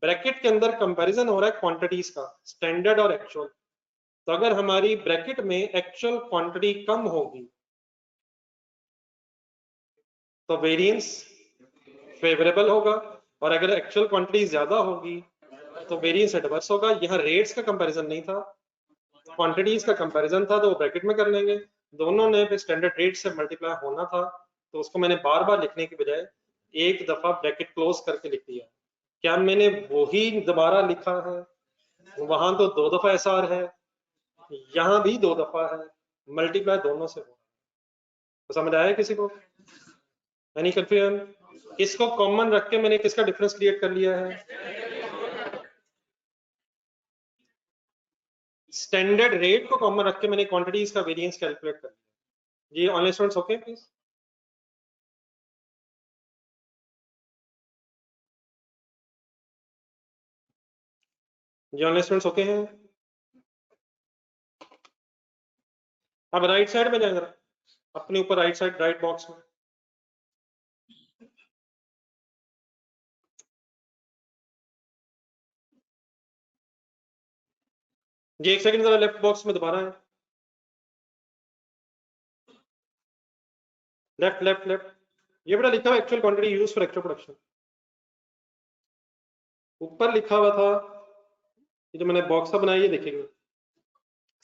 ब्रैकेट के अंदर कंपैरिजन हो रहा है क्वांटिटीज का, स्टैंडर्ड और एक्चुअल। तो अगर हमारी ब्रैकेट में एक्चुअल क्वांटिटी कम होगी तो वेरिएंस फेवरेबल होगा, और अगर एक्चुअल क्वांटिटी ज्यादा होगी तो वेरिएंस एडवर्स होगा। यहाँ रेट्स का कंपैरिजन नहीं था, क्वांटिटीज का कंपैरिजन था, तो वो ब्रैकेट में कर लेंगे। दोनों ने फिर स्टैंडर्ड रेट से मल्टीप्लाई होना था, तो उसको मैंने बार बार लिखने की बजाय एक दफा ब्रैकेट क्लोज करके लिख दिया। क्या मैंने वही दोबारा लिखा है, वहां तो दो दफा एसआर है, यहाँ भी दो दफा है, मल्टीप्लाई दोनों से हो। तो समझ आया किसी को, एनी कंफ्यूजन? किसको कॉमन रख के मैंने किसका डिफरेंस क्रिएट कर लिया है, स्टैंडर्ड रेट को कॉमन रख के मैंने क्वांटिटीज का वेरिएंस कैलकुलेट कर लिया। जी ऑनलाइन स्टूडेंट्स ओके प्लीज? जी ऑनलाइन स्टूडेंट्स ओके हैं? अब राइट साइड में जाए जरा, अपने ऊपर राइट साइड राइट बॉक्स में, जी एक सेकंड जरा लेफ्ट बॉक्स में दोबारा है, लेफ्ट लेफ्ट लेफ्ट, ये बड़ा लिखा हुआ actual quantity use for actual production, ऊपर लिखा हुआ था, ये जो मैंने बॉक्स का बनाया ये देखिएगा,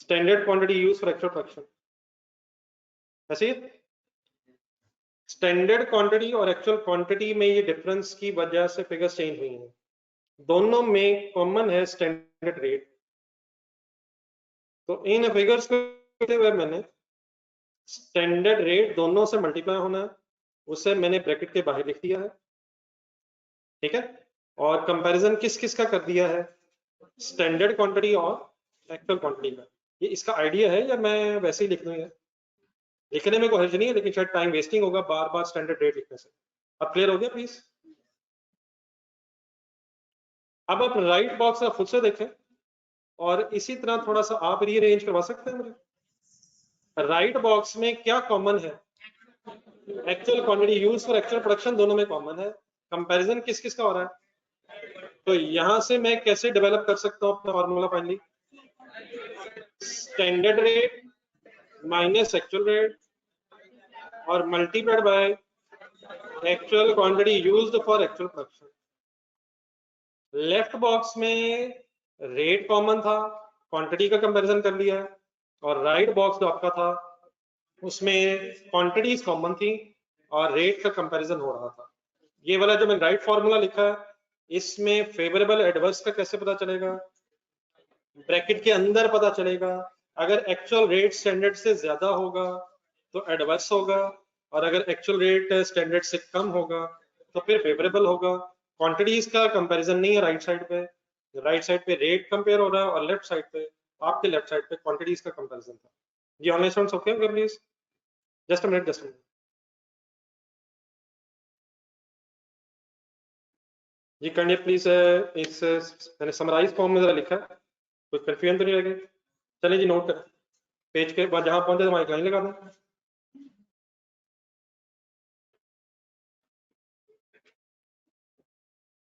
standard quantity use for actual production, ऐसे ही स्टैंडर्ड क्वांटिटी और एक्चुअल क्वांटिटी में ये डिफरेंस की वजह से फिगर्स चेंज हुई हैं। दोनों में कॉमन है स्टैंडर्ड रेट। तो इन फिगर्स को देखते हुए मैंने स्टैंडर्ड रेट दोनों से मल्टीप्लाई होना है, उसे मैंने ब्रैकेट के बाहर लिख दिया है, ठीक है। और कंपैरिजन किस किस का कर दिया है, स्टैंडर्ड क्वांटिटी और एक्चुअल क्वांटिटी का। ये इसका आइडिया है या मैं वैसे ही लिख दूंगा, लिखने में कोई हर्ज नहीं है, लेकिन शायद टाइम वेस्टिंग होगा बार बार स्टैंडर्ड रेट लिखने से। अब क्लियर हो गया प्लीज? अब आप राइट बॉक्स आप खुद से देखें और इसी तरह थोड़ा सा आप रीअरेंज करवा सकते हैं मुझे। राइट बॉक्स में क्या कॉमन है, actual quantity use for actual production दोनों में कॉमन है, कंपैरिजन किस किस का हो रहा है। तो यहां से मैं कैसे डेवलप कर सकता हूं अपना formula, finally standard rate minus actual rate और multiplied by actual quantity used for actual production. Left box में रेट कॉमन था, क्वांटिटी का कंपैरिजन कर लिया है, और राइट बॉक्स जो आपका था उसमें क्वांटिटीज कॉमन थी और रेट का कंपैरिजन हो रहा था। ये वाला जो मैंने राइट फॉर्मूला लिखा है, इसमें फेवरेबल एडवर्स का कैसे पता चलेगा, ब्रैकेट के अंदर पता चलेगा। अगर एक्चुअल रेट स्टैंडर्ड से ज्यादा होगा तो एडवर्स होगा, और अगर एक्चुअल रेट स्टैंडर्ड से कम होगा तो फिर फेवरेबल होगा। क्वांटिटीज का कंपैरिजन नहीं है राइट साइड पे, राइट साइड पे रेट कंपेयर हो रहा है और लेफ्ट साइड पे आपके लेफ्ट साइड पे क्वांटिटीज का कंपैरिजन था। जी ऑनलाइन स्टूडेंट्स ओके होंगे please, just a minute just a minute. जी कैंडिडेट प्लीज इस मैंने समराइज फॉर्म में जरा लिखा है, कोई कंफ्यूजन तो नहीं लगे? चलिए जी नोट करें, पेज के बाद जहां पहुंचे तो वहां एक लाइन लगा दें।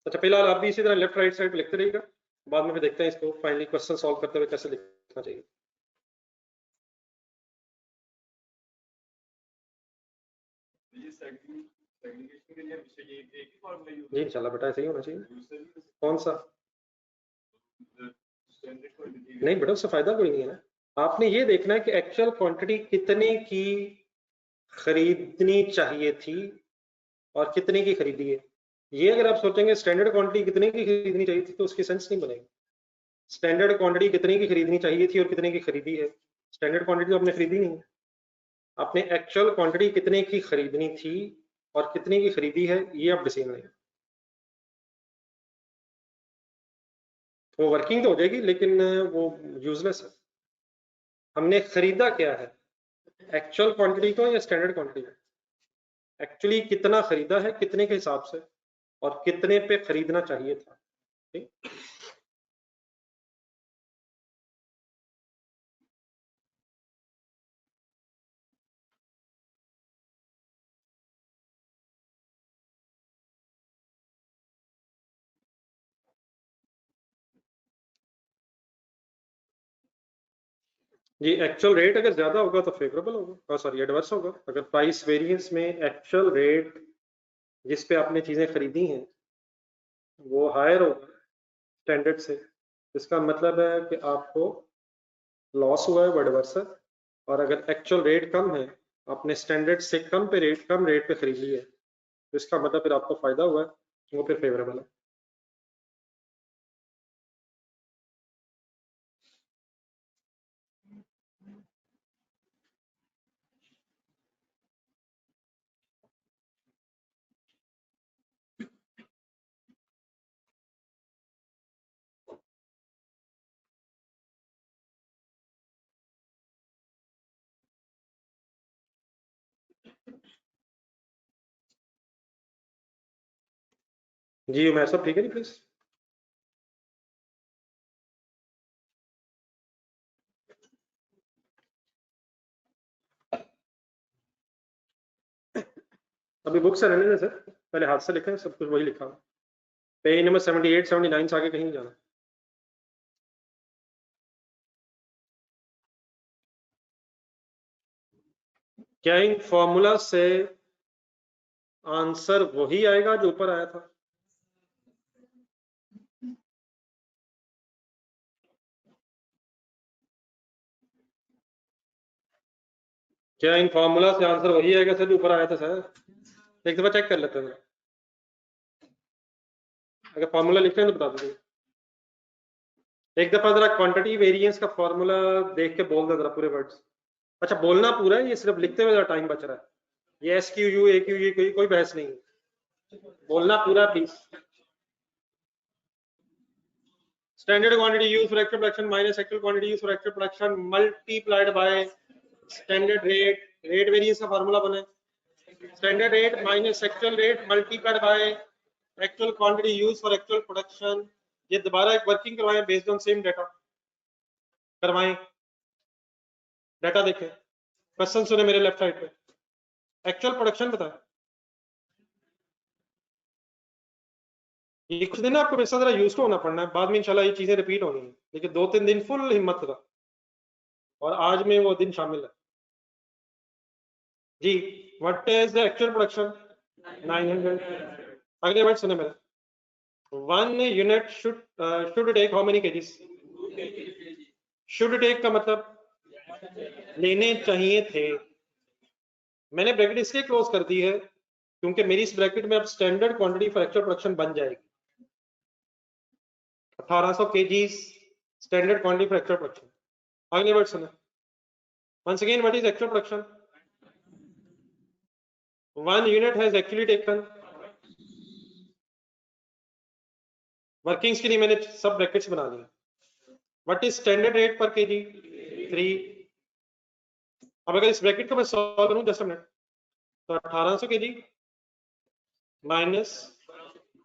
अच्छा फिलहाल आप भी इसी तरह लेफ्ट राइट साइड लिखते रहिएगा, बाद में फिर देखते हैं इसको फाइनली क्वेश्चन सॉल्व करते हुए कैसे लिखना चाहिए। जी इंशाल्लाह बेटा ऐसे ही होना चाहिए। कौन सा? नहीं बेटा उससे फायदा कोई नहीं है ना, आपने ये देखना है कि एक्चुअल क्वांटिटी कितने की खरीदनी चाहिए थी और कितने की खरीदी है। ये अगर आप सोचेंगे स्टैंडर्ड क्वांटिटी कितने की खरीदनी चाहिए थी तो उसकी सेंस नहीं बनेगी। स्टैंडर्ड क्वांटिटी कितने की खरीदनी चाहिए थी और कितने की खरीदी है, स्टैंडर्ड क्वांटिटी तो आपने खरीदी नहीं है, आपने एक्चुअल क्वांटिटी कितने की खरीदनी थी और कितने की खरीदी है ये आप डिसीजन लेंगे। वो वर्किंग तो हो जाएगी लेकिन वो यूजलेस है। हमने खरीदा क्या है, एक्चुअल क्वांटिटी को या स्टैंडर्ड क्वांटिटी को? एक्चुअली कितना खरीदा है कितने के हिसाब से और कितने पे खरीदना चाहिए था, ठीक? जी एक्चुअल रेट अगर ज्यादा होगा तो फेवरेबल होगा, सॉरी एडवर्स होगा। अगर प्राइस वेरिएंस में एक्चुअल रेट जिस पे आपने चीजें खरीदी हैं वो हायर होगा स्टैंडर्ड से, इसका मतलब है कि आपको लॉस हुआ है, वो एडवर्स है। और अगर एक्चुअल रेट कम है, आपने स्टैंडर्ड से कम रेट पे खरीद ली है, तो इसका मतलब फिर आपको फायदा हुआ है, वो फिर फेवरेबल है। जी मैं सब ठीक है जी प्लीज। अभी बुक से रहने दें सर, पहले हाथ से लिखें, सब कुछ वही लिखा हुआ। पेज नंबर 78 79 से आगे कहीं नहीं जाना। क्या इन फॉर्मूला से आंसर वही आएगा जो ऊपर आया था? क्या इन फॉर्मूला से आंसर वही आएगा सर जो ऊपर आया था सर? एक दफा चेक कर लेते हैं, अगर फॉर्मूला लिखते हैं तो बता दीजिए। एक दफा जरा क्वांटिटी वेरिएंस का फॉर्मूला देख के बोल दे जरा पूरे वर्ड्स। अच्छा बोलना पूरा है, ये सिर्फ लिखते हुए जरा टाइम बच रहा है। ये S Q U A Q ये कोई बहस नहीं है, बोलना पूरा please. Standard quantity use for actual production minus actual quantity use for actual production multiplied by standard rate, rate variance का फॉर्मूला बने standard rate minus actual rate multiplied by actual quantity use for actual production. ये दोबारा एक working करवाएं based on same data, करवाएं data देखें। Question सुने मेरे लेफ्ट साइड पे, एक्चुअल प्रोडक्शन बताएं। ये कुछ दिन आपको वैसा जरा यूज टू होना पड़ना है, बाद में इंशाल्लाह ये चीजें रिपीट होनी है, लेकिन 2-3 दिन फुल हिम्मत का, और आज में वो दिन शामिल है। जी what is the actual production? 900। अगले वर्ड सुने मेरा, 1 unit should take how many KGs? Should take का मतलब लेने चाहिए थे। मैंने ब्रैकेट इसलिए क्लोज कर दी है क्योंकि मेरी इस ब्रैकेट में अब standard quantity for actual production बन जाएगी 1800 KGs standard quantity for actual production. अगले वर्ड सुने, once again what is actual production? 1 unit has actually taken workings के लिए मैंने सब ब्रैकेट्स बना लिए। What is standard rate per KG 3। अब अगर इस ब्रैकेट को मैं सॉल्व करूं जस्ट मिनट, तो 1800 KG minus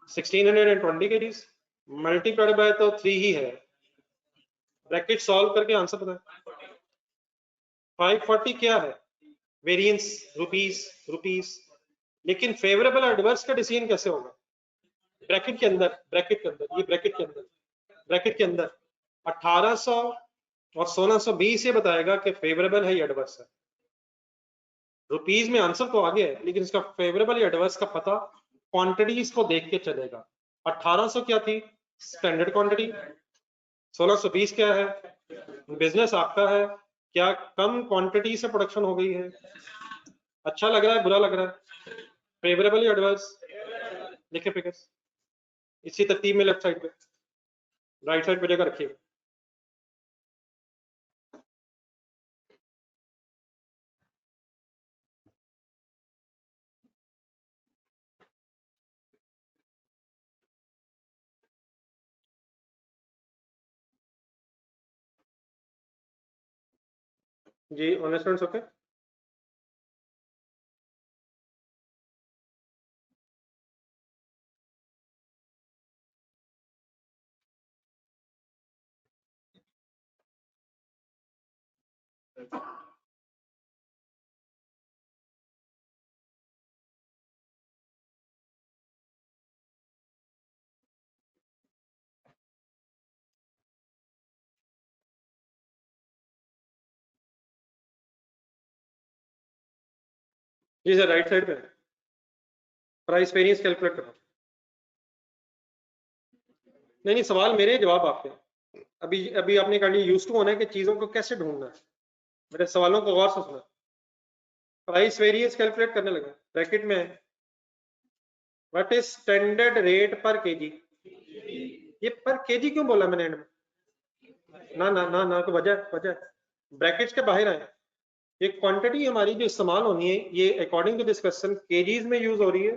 1620 KGs multiplied by तो 3 ही है। ब्रैकेट सॉल्व करके आंसर पता है 540 क्या है वेरिएंस रुपीस। लेकिन फेवरेबल एडवर्स का डिसीजन कैसे होगा? ब्रैकेट के अंदर ये ब्रैकेट के अंदर 1800 और 1620 ये बताएगा कि फेवरेबल है या एडवर्स है। रुपीस में आंसर तो आगे है, लेकिन इसका फेवरेबल या एडवर्स का पता क्वांटिटीज को देख के चलेगा। 1800 क्या थी स्टैंडर्ड क्वांटिटी, 1620 क्या है बिजनेस आपका है, क्या कम क्वांटिटी से प्रोडक्शन हो गई है? अच्छा लग रहा है बुरा लग रहा है? फेवरेबल या एडवर्स? लिखे फिगर्स इसी तरतीब में, लेफ्ट साइड पे राइट साइड पे जगह रखिएगा। जी ऑनलाइन स्टूडेंट्स ओके। जी सर राइट साइड पे प्राइस वेरिएंस कैलकुलेट करो। नहीं सवाल मेरे जवाब आपके। अभी अभी आपने कहा यूज टू होना है कि चीजों को कैसे ढूंढना है, मेरे सवालों को गौर से सुना। प्राइस वेरिएंस कैलकुलेट करने लगा ब्रैकेट में what is standard rate per KG. ये पर केजी क्यों बोला मैंने एंड में? ना तो वजह ब्रैकेट्स के बाहर आए। ये क्वांटिटी हमारी जो इस्तेमाल होनी है ये according to this question kgs में यूज हो रही है,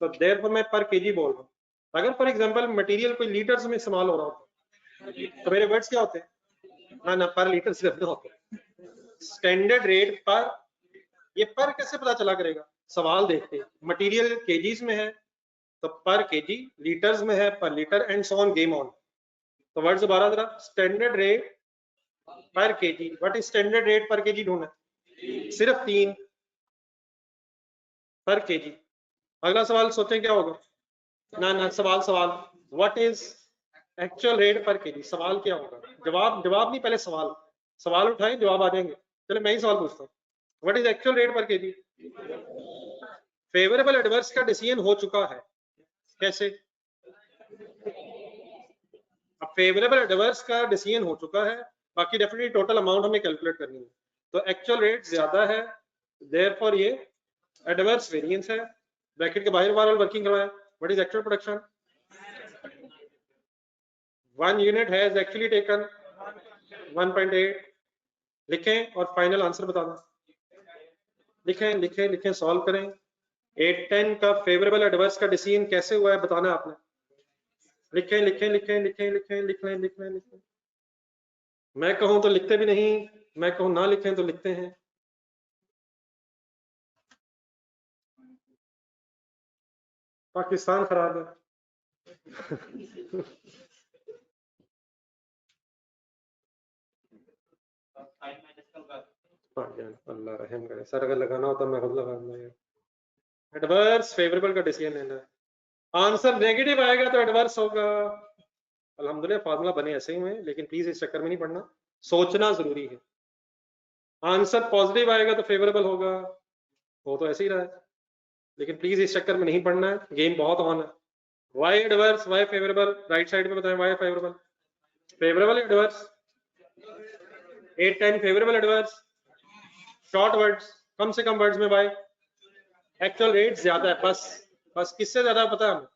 तो देयरफॉर मैं पर केजी बोल रहा हूँ। अगर फॉर एग्जांपल मटेरियल कोई लीटर्स में इस्तेमाल हो रहा हो तो मेरे वर्ड्स क्या होते हैं? ना पर लीटर से होते हैं। स्टैंडर्ड रेट पर, ये पर कैसे पता चला करेगा? सवाल देखते हैं मटेरियल केजीज में है तो पर केजी, लीटर्स में है पर litre, and so on game on. तो वर्ड्स दोबारा जरा, standard rate per KG, what is standard rate per KG ढूंढना है, सिर्फ 3 पर केजी। अगला सवाल सोचें क्या होगा? ना सवाल what is actual rate per KG. सवाल क्या होगा? जवाब नहीं, पहले सवाल उठाएं जवाब आ जाएंगे। चलो मैं ही सवाल पूछता हूँ, what is actual rate per KG. Favourable adverse का डिसीजन हो चुका है, कैसे? अब फेवरेबल एडवर्स का डिसीजन हो चुका है, बाकी डेफिनेटली टोटल अमाउंट हमें कैलकुलेट करनी है। तो एक्चुअल रेट ज्यादा है, देयरफॉर ये एडवर्स वेरिएंस है। ब्रैकेट के बाहर वाला वर्किंग करवाया, what is actual production. 1 unit has actually taken 1.8। लिखें और फाइनल आंसर बता दो। लिखें सॉल्व करें। 810 का फेवरेबल एडवर्स का डिसीजन कैसे हुआ है बताना है आपने। लिखें। मैं कहूं तो लिखते भी नहीं, मैं कहूं ना लिखें तो लिखते हैं। पाकिस्तान खराब है। अल्लाह रहम करे। सर अगर लगाना होता मैं खुद लगाऊंगा यार। एडवर्स फेवरेबल का डिसीजन लेना है, आंसर नेगेटिव आएगा तो एडवर्स होगा। अल्हम्दुलिल्लाह फार्मूला बने ऐसे ही हुए, लेकिन प्लीज इस चक्कर में नहीं पड़ना, सोचना जरूरी है। आंसर पॉजिटिव आएगा तो फेवरेबल होगा, वो तो ऐसे ही रहा है, लेकिन प्लीज इस चक्कर में नहीं पड़ना है, गेम बहुत ऑन है। Why adverse why favourable, right side में बताएं why favourable. Favourable adverse 810 favourable adverse, short words, कम से कम वर्ड्स में वाई। एक्चुअल रेट ज्यादा है, बस किससे ज्यादा पता है हमें?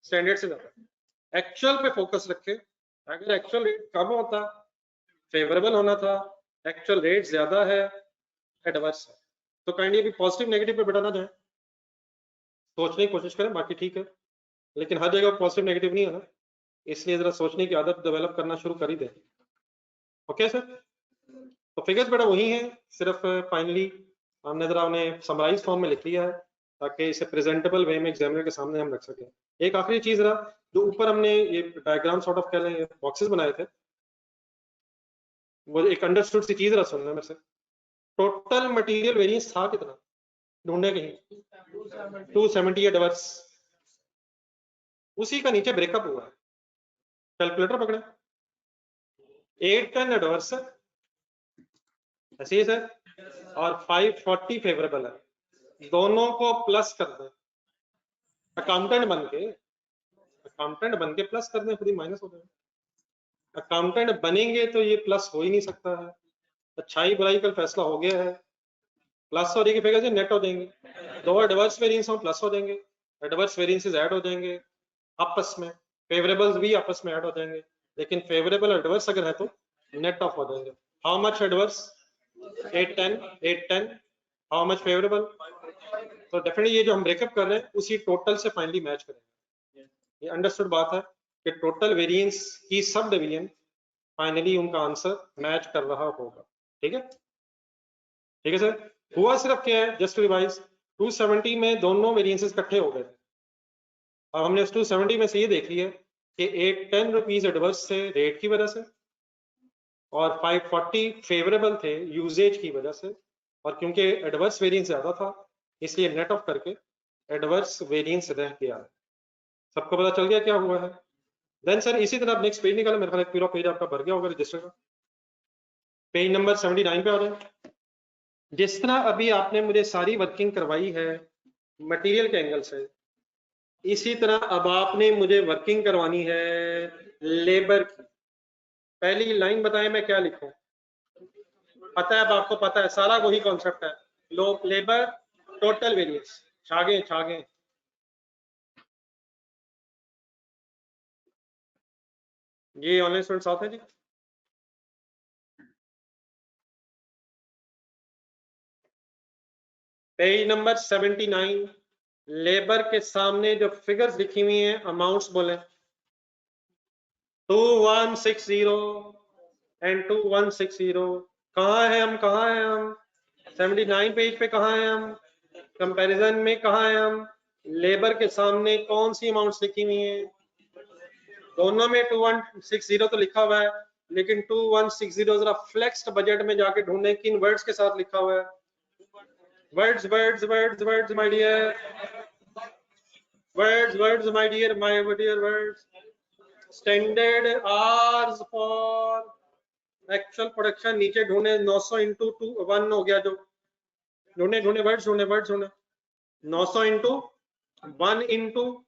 स्टैंडर्ड से ज्यादा। एक्चुअल पे फोकस रखे, अगर एक्चुअल रेट कम होता फेवरेबल होना था, एक्चुअल रेट ज्यादा है एडवर्स है। तो काइंडली अभी पॉजिटिव नेगेटिव पे बताना जाए, सोचने की कोशिश करें, बाकी ठीक है। लेकिन हर जगह पॉजिटिव नेगेटिव नहीं है ना, इसलिए जरा सोचने की आदत डेवलप करना शुरू कर ही दें। ओके सर, तो फिगर्स बेटा वही हैं, सिर्फ फाइनली हमने जरा उन्हें समराइज फॉर्म में लिख लिया है ताकि इसे प्रेजेंटेबल वे में एग्जामिनर के सामने हम रख सकें। एक आखिरी चीज रहा, जो ऊपर हमने ये डायग्राम सॉर्ट ऑफ कह लें बॉक्सेस बनाए थे, वो एक अंडरस्टूड सी चीज रहा सुनना मेरे से, टोटल मटेरियल वेरिएंस था कितना ढूंढने कहीं 270 एडवर्स, उसी का नीचे ब्रेकअप हुआ है, कैलकुलेटर पकड़े 810 एडवर्स है, ऐसे ही सर, और 540 फेवरेबल है, दोनों को प्लस कर दें, अकाउंटेंट बन के प्लस कर दें, खुद ही माइनस हो जाएगा। अकाउंटेंट बनेंगे तो ये प्लस हो ही नहीं सकता है, अच्छाई बुराई का फैसला हो गया है, प्लस हो जाएगी फिगर से नेट हो जाएंगे, दो एडवर्स वेरिएंस हो प्लस हो जाएंगे, एडवर्स वेरिएंसेस ऐड हो जाएंगे आपस में, फेवरेबल्स भी आपस में ऐड हो जाएंगे, लेकिन फेवरेबल एडवर्स अगर है तो नेट ऑफ हो जाएंगे। How much adverse 810, how much favourable, तो डेफिनेटली ये जो हम ब्रेकअप कर रहे हैं उसी टोटल से फाइनली मैच करेंगे। ये अंडरस्टूड बात है कि टोटल वेरिएंस की सब डिवीजन फाइनली उनका आंसर मैच कर रहा होगा। ठीक है, ठीक है सर, हुआ सिर्फ क्या है, जस्ट रिवाइज 270 में दोनों वेरिएंसेस इकट्ठे हो गए थे, अब हमने उस 270 में से ये देख लिया कि 810 रुपीज एडवर्स थे रेट की वजह से और 540 फेवरेबल थे यूजेज की वजह से, और क्योंकि एडवर्स वेरिएंस ज्यादा था इसलिए नेट ऑफ करके एडवर्स वेरिएंस रह गया। सबको पता चल गया क्या हुआ है। देन सर इसी तरह आप नेक्स्ट पेज निकालो, मेरे ख्याल एक पूरा पेज आपका भर गया होगा रजिस्टर का, पेज नंबर 79 पे आ जाए। जिस तरह अभी आपने मुझे सारी वर्किंग करवाई है मटेरियल के एंगल से, इसी तरह अब आपने मुझे वर्किंग करवानी है लेबर की। पहली लाइन बताएं मैं क्या लिखूं, पता है अब आपको पता है सारा वही कॉन्सेप्ट है, लेबर टोटल वेरिएंस, छागे ये ऑनलाइन स्टूडेंट्स साथ हैं जी, पेज नंबर 79, लेबर के सामने जो फिगर्स लिखी हुई हैं अमाउंट्स बोले 2160 एंड 2160, कहाँ है हम 79 पेज पे कहाँ हैं हम, कंपैरिजन में कहाँ हैं हम, लेबर के सामने कौन सी अमाउंट्स लिखी हुई हैं, दोनों में 2160 तो लिखा हुआ है, लेकिन 2160 जरा फ्लेक्स्ड बजट में जाके ढूंढने किन वर्ड्स के साथ लिखा हुआ है, words my dear, words my dear words, standard hours for actual production नीचे ढूंढे 900 इंटू 1 हो गया, जो ढूंढे वर्ड्स ढूंढे 900 इंटू 1 इंटू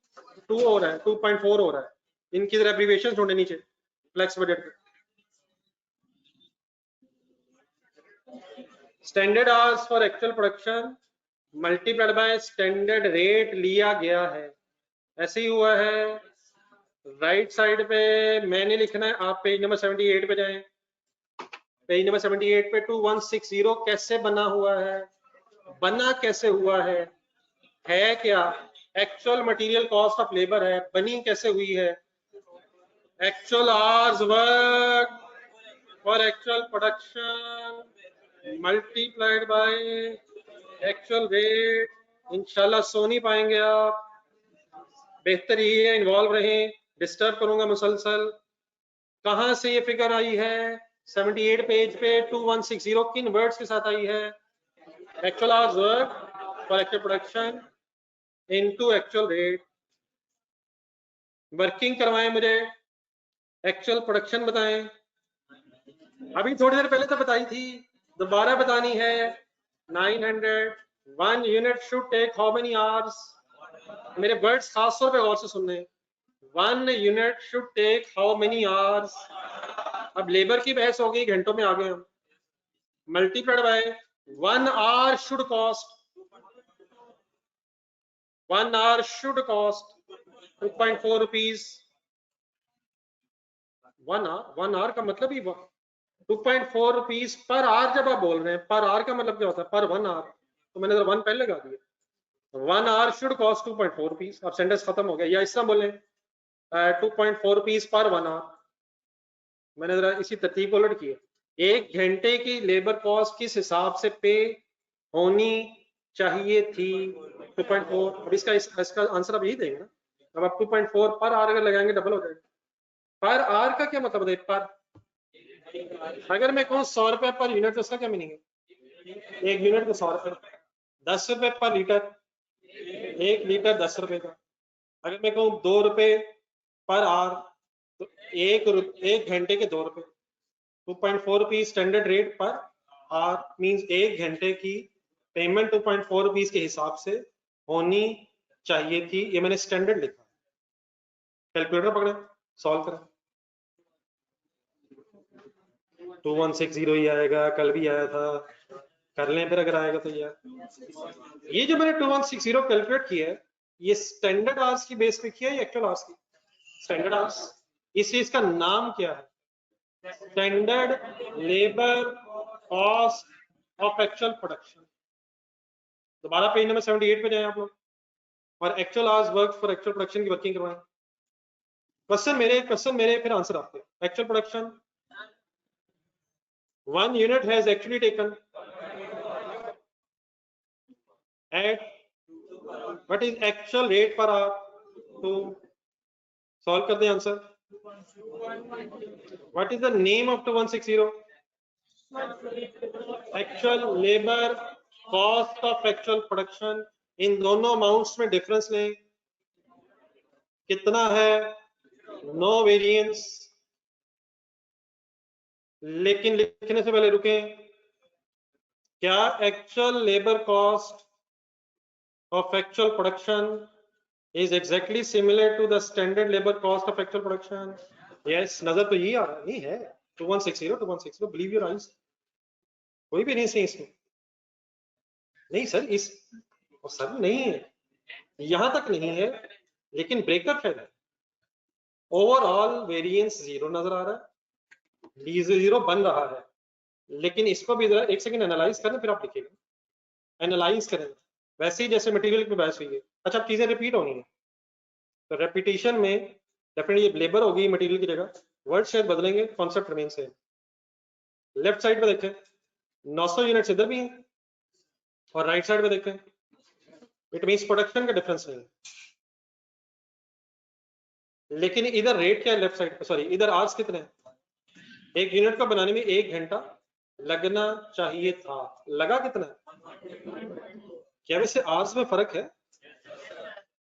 2 हो रहा है 2.4 हो रहा है, इनकी जरा एब्रीविएशन ढूंढे नीचे फ्लेक्स बजट पे। Standard hours for actual production multiplied by standard rate लिया गया है, ऐसे ही हुआ है। राइट साइड पे मैंने लिखना है, आप पेज नंबर 78 पे जाएं, पेज नंबर 78 पे 2160 कैसे बना हुआ है, बना कैसे हुआ है क्या actual material cost of labour है, बनी कैसे हुई है, actual hours work for actual production multiplied by actual rate. इंशाल्लाह सो नहीं पाएंगे आप, बेहतर ये है इन्वॉल्व रहें, डिस्टर्ब करूंगा मुसलसल। कहां से ये फिगर आई है 78 पेज पे 2160 किन वर्ड्स के साथ आई है, actual hours work for actual production into actual rate. Working करवाएं मुझे, एक्चुअल प्रोडक्शन बताएं, अभी थोड़ी देर पहले तो बताई थी, दोबारा बतानी है। 900 1 unit should take how many hours, मेरे वर्ड्स खास तौर पे गौर से सुनने, 1 unit should take how many hours, अब लेबर की बहस हो गई, घंटों में आ गए हम, multiplied by 1 hour should cost, 1 hour should cost 2.4 rupees, 1 hour का मतलब ही 2.4 रुपीज पर आवर। जब आप बोल रहे हैं पर आवर का मतलब क्या होता है, पर 1 आवर, तो मैंने 1 पहले लगा दिया, 1 hour शुड कॉस्ट 2.4 रुपीज। अब सेंटेंस खत्म हो गया, या इस तरह बोले 2.4 रुपीज पर 1 आवर। मैंने जरा इसी तरतीब को उलट किया। 1 घंटे की लेबर कॉस्ट किस हिसाब से पे होनी चाहिए थी 2.4। अब इसका आंसर अब यही देंगे ना। अब आप 2.4 पर आवर अगर लगाएंगे डबल हो जाएगा। पर आवर का क्या मतलब है? पर अगर मैं कहूँ 100 रुपए पर यूनिट तो उसका क्या मीनिंग है? 1 यूनिट को 100 रुपए। 10 रुपए पर लीटर, 1 लीटर 10 रुपए का। अगर मैं कहूँ 2 रुपए पर आवर तो 1 घंटे के 2 रुपए। 2.4 rupees standard rate per hour means 1 घंटे की पेमेंट 2.4 रुपीज के हिसाब से होनी चाहिए थी। ये मैंने स्टैंडर्ड लिखा। कैलकुलेटर पकड़े, सॉल्व करें। 2160 ही आएगा, कल भी आया था, कर लें फिर अगर आएगा तो। यार ये जो मैंने 2160 कैलकुलेट किया है, ये स्टैंडर्ड आवर्स की बेस पे किया है या एक्चुअल आवर्स की? Standard hours. इस चीज का नाम क्या है? Standard labour cost of actual production. दोबारा पेज नंबर 78 पे जाएं आप लोग और actual hours work for actual production की वर्किंग करवाएं। क्वेश्चन मेरे फिर आंसर आपके। Actual production 1 unit has actually taken at what is actual rate per hour to solve कर दें answer. What is the name of 2160? Actual labor cost of actual production। इन दोनों amounts में difference लें, कितना है? No variance. लेकिन लिखने से पहले रुकें, क्या actual labour cost of actual production is exactly similar to the standard labor cost of actual production? Yes, नजर तो यही आ रहा नहीं है। 2160 believe your eyes। कोई भी नहीं सही इसमें। नहीं सर, इस सर नहीं है, यहां तक नहीं है, लेकिन ब्रेकअप है। ओवरऑल वेरिएंस 0 नजर आ रहा है, 0 बन रहा है, लेकिन इसको भी जरा एक सेकंड एनालाइज करें फिर आप लिखेंगे। एनालाइज करें वैसे ही जैसे मटेरियल की बहस हुई है। अच्छा, चीजें रिपीट होनी है तो रेपिटेशन में डेफिनेटली ये लेबर होगी मटेरियल की जगह, वर्ड शायद बदलेंगे, concept remain same. Left side पे देखें 900 यूनिट्स इधर भी हैं और राइट साइड पे देखें, इट मींस प्रोडक्शन का डिफरेंस नहीं है, लेकिन इधर रेट क्या है लेफ्ट साइड पे, सॉरी इधर आवर्स कितने हैं? 1 यूनिट को बनाने में 1 घंटा लगना चाहिए था, लगा कितना? क्या वैसे आवर्स में फर्क है?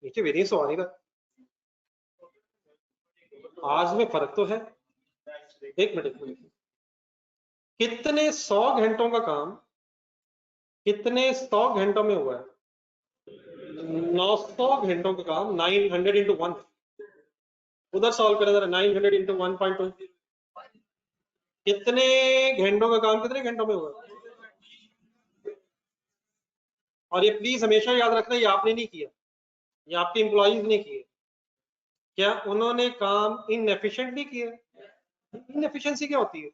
नीचे वेरिएंस आ नहीं रहा, आवर्स में फर्क तो है। एक मिनट, कितने 100 घंटों का काम कितने 100 घंटों में हुआ है? 900 घंटों का काम 900 इंटू 1। उधर सॉल्व करें जरा, 900 इंटू 1.2। कितने घंटों का काम कितने घंटों में हुआ? और ये प्लीज हमेशा याद रखना, ये आपने नहीं किया, ये आपके एम्प्लॉइज ने किए। क्या उन्होंने काम इनएफिशिएंटली किया? इनएफिशिएंसी क्या होती है?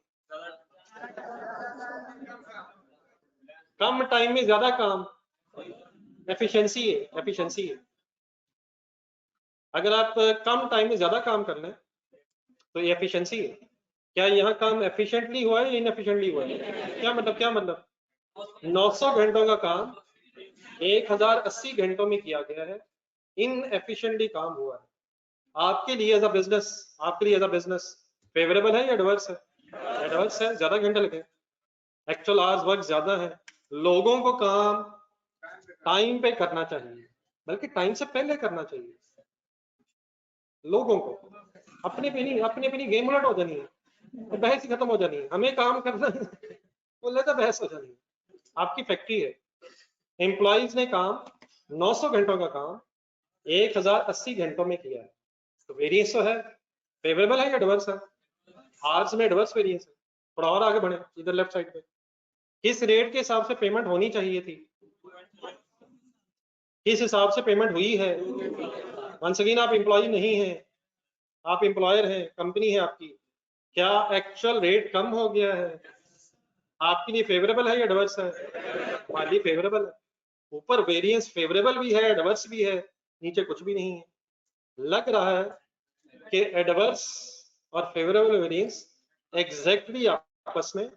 कम टाइम में ज्यादा काम, एफिशिएंसी है, एफिशिएंसी है। अगर आप कम टाइम में ज्यादा काम कर लें तो ये एफिशिएंसी है। क्या यहाँ काम एफिशिएंटली हुआ है या इनएफिशिएंटली हुआ है? क्या मतलब 900 घंटों का काम 1080 घंटों में किया गया है, इनएफिशिएंटली काम हुआ है। आपके लिए एज अ बिजनेस फेवरेबल है या एडवर्स है? एडवर्स है, ज्यादा घंटे लगे, एक्चुअल आवर्स वर्क ज्यादा है। लोगों को काम टाइम पे करना चाहिए, बल्कि टाइम से पहले करना चाहिए। लोगों को अपने पे नहीं गेम उलट हो जानी है, बहस ही खत्म हो जानी है। हमें काम करना है बोले तो बहस हो जानी है। आपकी फैक्ट्री है, एम्प्लॉइज ने काम 900 घंटों का काम 1080 घंटों में किया है, तो वेरिएंस तो है, फेवरेबल है या एडवर्स है? आवर्स में एडवर्स वेरिएंस है। थोड़ा और आगे बढ़े, इधर लेफ्ट साइड पे किस रेट के हिसाब से पेमेंट होनी चाहिए थी, किस हिसाब से पेमेंट हुई है? वंस अगेन आप एम्प्लॉय नहीं है, आप एम्प्लॉयर हैं, कंपनी है आपकी। क्या एक्चुअल रेट कम हो गया है? आपके लिए फेवरेबल है या एडवर्स है? हमारे लिए फेवरेबल है। ऊपर वेरिएंस फेवरेबल भी है, एडवर्स भी है, नीचे कुछ भी नहीं है। लग रहा है कि एडवर्स और फेवरेबल वेरिएंस एग्जैक्टली आपस में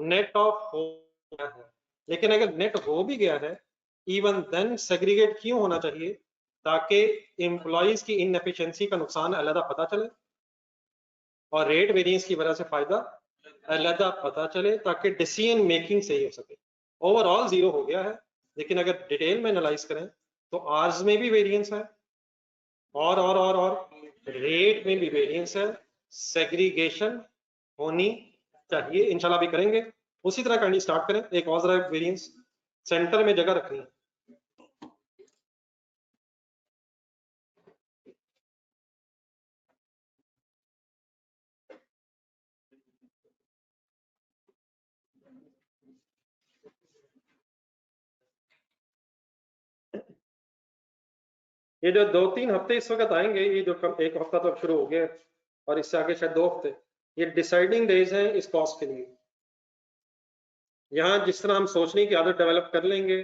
नेट ऑफ हो गया है। लेकिन अगर नेट हो भी गया है, इवन देन सेग्रीगेट क्यों होना चाहिए? ताकि एम्प्लॉइज की इनएफिशिएंसी का नुकसान अलग पता चले और रेट वेरिएंस की वजह से फायदा अलग पता चले, ताकि डिसीजन मेकिंग सही हो सके। ओवरऑल जीरो हो गया है, लेकिन अगर डिटेल में एनालाइज करें तो आर्स में भी वेरिएंस है और रेट में भी वेरिएंस है। सेग्रीगेशन होनी चाहिए, इंशाल्लाह भी करेंगे। उसी तरह करनी स्टार्ट करें, एक और जरा वेरिएंस सेंटर में जगह रखनी है। ये जो 2-3 हफ्ते इस वक्त आएंगे, ये जो एक हफ्ता तो अब शुरू हो गया और इससे आगे शायद 2 हफ्ते, ये डिसाइडिंग डेज हैं इस कॉस्ट के लिए। यहाँ जिस तरह हम सोचने की आदत डेवलप कर लेंगे,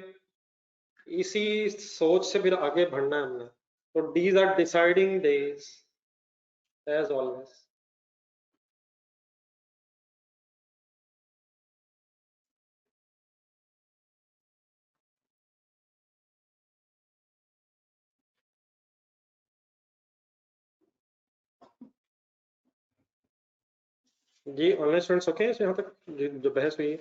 इसी सोच से फिर आगे बढ़ना है हमने। तो these are deciding days as always. जी ऑनलाइन स्टूडेंट्स ओके हैं यहाँ तक जो बहस हुई है?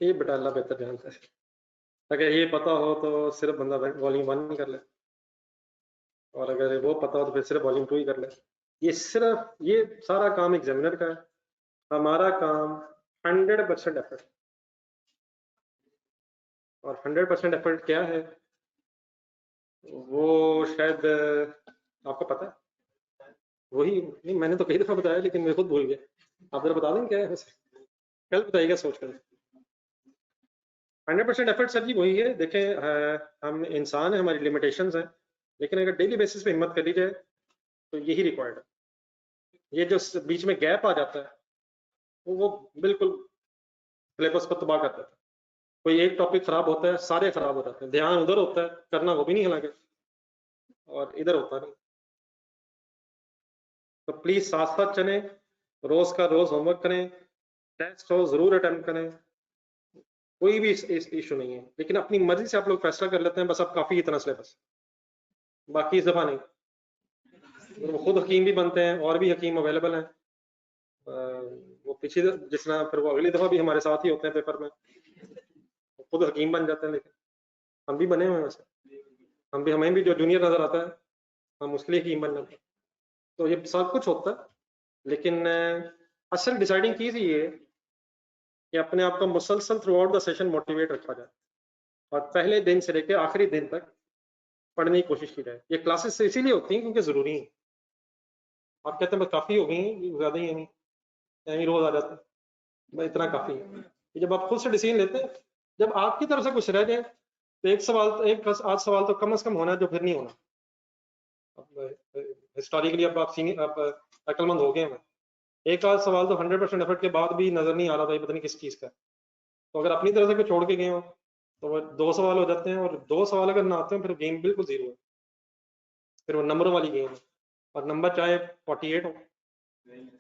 ये बेटा अल्लाह बेहतर जानता है। अगर ये पता हो तो सिर्फ बंदा वॉल्यूम 1 कर ले, और अगर वो पता हो तो फिर सिर्फ वॉल्यूम 2 ही कर ले। ये सिर्फ ये सारा काम एग्जामिनर का है, हमारा काम 100% एफर्ट। और 100% एफर्ट क्या है वो शायद आपको पता है। वही नहीं, मैंने तो कई दफा बताया लेकिन मैं खुद भूल गया। आप जरा बता दें क्या है वैसे, कल बताइएगा सोच कर। 100% एफर्ट सर जी वही है। देखें हम इंसान हैं, हमारी लिमिटेशंस हैं, लेकिन अगर डेली बेसिस पे हिम्मत कर ली जाए तो यही रिक्वायर्ड है। ये जो बीच में गैप आ जाता है वो बिल्कुल सिलेबस को तबाह कर देता है। कोई एक टॉपिक खराब होता है, सारे खराब हो जाते हैं। ध्यान उधर होता है, करना वो भी नहीं हालांकि, और इधर होता नहीं। तो प्लीज साथ साथ चलें, रोज का रोज होमवर्क करें, टेस्ट हो जरूर अटेम्प्ट करें, कोई भी इशू नहीं है। लेकिन अपनी मर्जी से आप लोग फैसला कर लेते हैं बस अब काफी इतना सिलेबस, बाकी इस दफा नहीं। वो खुद हकीम भी बनते हैं और भी हकीम अवेलेबल हैं। वो पिछली जिस तरह फिर वो अगली दफा भी हमारे साथ ही होते हैं पेपर में, वो खुद हकीम बन जाते हैं। लेकिन हम भी बने हुए हैं वैसे, हमें भी जो जूनियर नजर आता है हम उसके लिए हकीम बन जाते हैं। तो ये सब कुछ होता है, लेकिन असल डिसाइडिंग चीज ये है कि अपने आप को मुसलसल through out the session motivate रखा जाए और पहले दिन से लेकर आखिरी दिन तक पढ़ने की कोशिश की जाए। ये क्लासेस इसीलिए होती हैं क्योंकि जरूरी है। आप कहते हैं काफी हो गई, ज्यादा ही नहीं रोज आ जाते हैं, भाई इतना काफी है। जब आप खुद से डिसीजन लेते हैं, जब आपकी तरफ से कुछ रह जाए तो एक सवाल, एक आध सवाल तो कम से कम होना है जो फिर नहीं होना। हिस्टोरिकली अब आप सीनियर, आप अक्लमंद हो गए हैं। एक आध सवाल तो 100% एफर्ट के बाद भी नजर नहीं आ रहा था ये पता नहीं किस चीज का। तो अगर अपनी तरफ से कुछ छोड़ के गए हो तो वो 2 सवाल हो जाते हैं, और 2 सवाल अगर ना आते हैं फिर गेम बिल्कुल जीरो है, फिर वो नंबरों वाली गेम है। और नंबर चाहे 48 हो,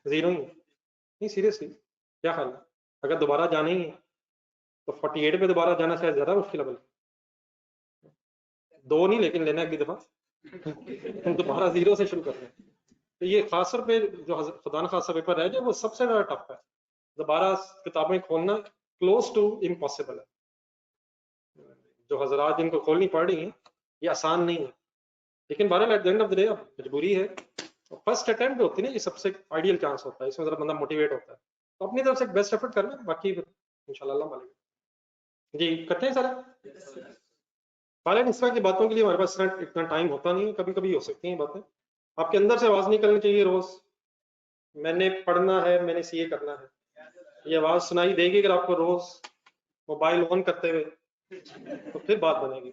जीरो ही है। नहीं सीरियसली क्या ख्याल है? अगर दोबारा जाना ही है तो 48 पे दोबारा जाना शायद ज्यादा मुश्किल है। 2 नहीं लेकिन लेना अगली दफा दोबारा जीरो से शुरू करना है। तो ये खासतौर पे जो खुदा न खासा पेपर है जो वो सबसे ज्यादा टफ है। दोबारा किताबें खोलना क्लोज टू इम्पॉसिबल है। जो हजरात जिनको खोलनी पड़ रही हैं ये आसान नहीं है, लेकिन बहरहाल at the end of the day अब मजबूरी है। फर्स्ट अटेम्प्ट होती है ना, ये सबसे आइडियल चांस होता है, इसमें जरा बंदा मोटिवेट होता है। तो अपनी तरफ से बेस्ट एफर्ट करना, बाकी इंशाल्लाह अल्लाह मालिक। जी करते हैं सारा। हालांकि इस तरह की बातों के लिए हमारे पास इतना टाइम होता नहीं है, कभी कभी हो सकती हैं बातें। आपके अंदर से आवाज निकलनी चाहिए रोज, मैंने पढ़ना है, मैंने सीए करना है, ये आवाज सुनाई देगी अगर आपको रोज मोबाइल ऑन करते हुए, तो फिर बात बनेगी।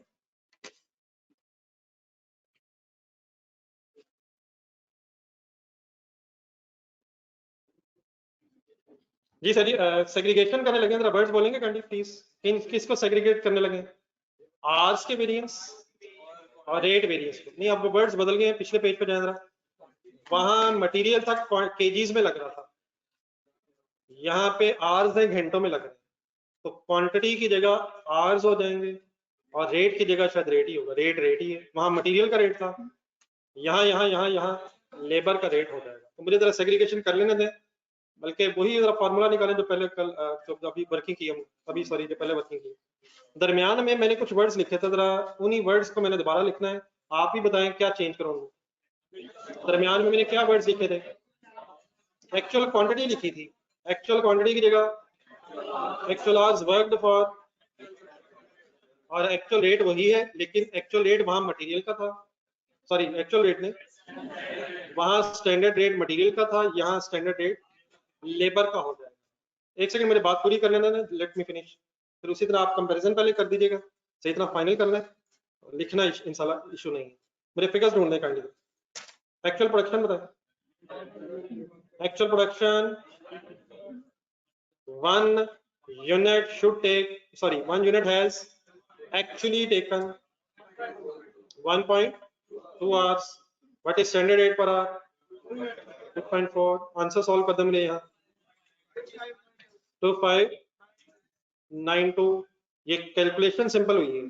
जी सर, सेग्रीगेशन करने लगे, जरा वर्ड्स बोलेंगे कैंडी प्लीज, किसको सेग्रीगेट करने लगे? आर्स के वेरिएंस और रेट वेरिएंस को। नहीं, अब वर्ड्स बदल गए हैं, पिछले पेज पे जाए जरा, वहां मटेरियल था केजीज में लग रहा था, यहाँ पे आर्स है घंटों में लग रहे हैं, तो क्वांटिटी की जगह आर्स हो जाएंगे और रेट की जगह शायद रेट ही होगा, रेट ही है, वहां मटेरियल का रेट था, यहाँ लेबर का रेट हो जाएगा। तो मुझे जरा सेग्रीगेशन कर लेने दें, बल्कि वही जरा फार्मूला निकालें जो पहले कल जो अभी वर्किंग की हम अभी सॉरी जो पहले वर्किंग की। दरमियान में मैंने कुछ वर्ड्स लिखे थे, जरा उन्हीं वर्ड्स को मैंने दोबारा लिखना है, आप ही बताएं क्या चेंज करूँ। दरमियान में मैंने क्या वर्ड्स लिखे थे? एक्चुअल क्वांटिटी लिखी थी, एक्चुअल क्वांटिटी की जगह एक्चुअल आवर्स वर्कड फॉर, और एक्चुअल रेट वही है, लेकिन एक्चुअल रेट वहां मटेरियल का था, सॉरी एक्चुअल रेट नहीं, वहां स्टैंडर्ड रेट मटेरियल का था, यहाँ स्टैंडर्ड रेट लेबर का हो जाएगा। एक सेकंड मेरी बात पूरी कर लेना, लेट मी फिनिश, फिर उसी तरह आप कंपैरिजन पहले कर दीजिएगा, सही तरह फाइनल करना है, लिखना इंशाल्लाह इशू नहीं है। मेरे फिगर्स ढूंढने काइंडली, एक्चुअल प्रोडक्शन बताएं, actual production 1 unit should take, sorry 1 unit has actually taken 1.2 hours, what is standard rate per hour? 2.4, answer solve कर दे मुझे यहाँ 2592, ये कैलकुलेशन सिंपल हुई है।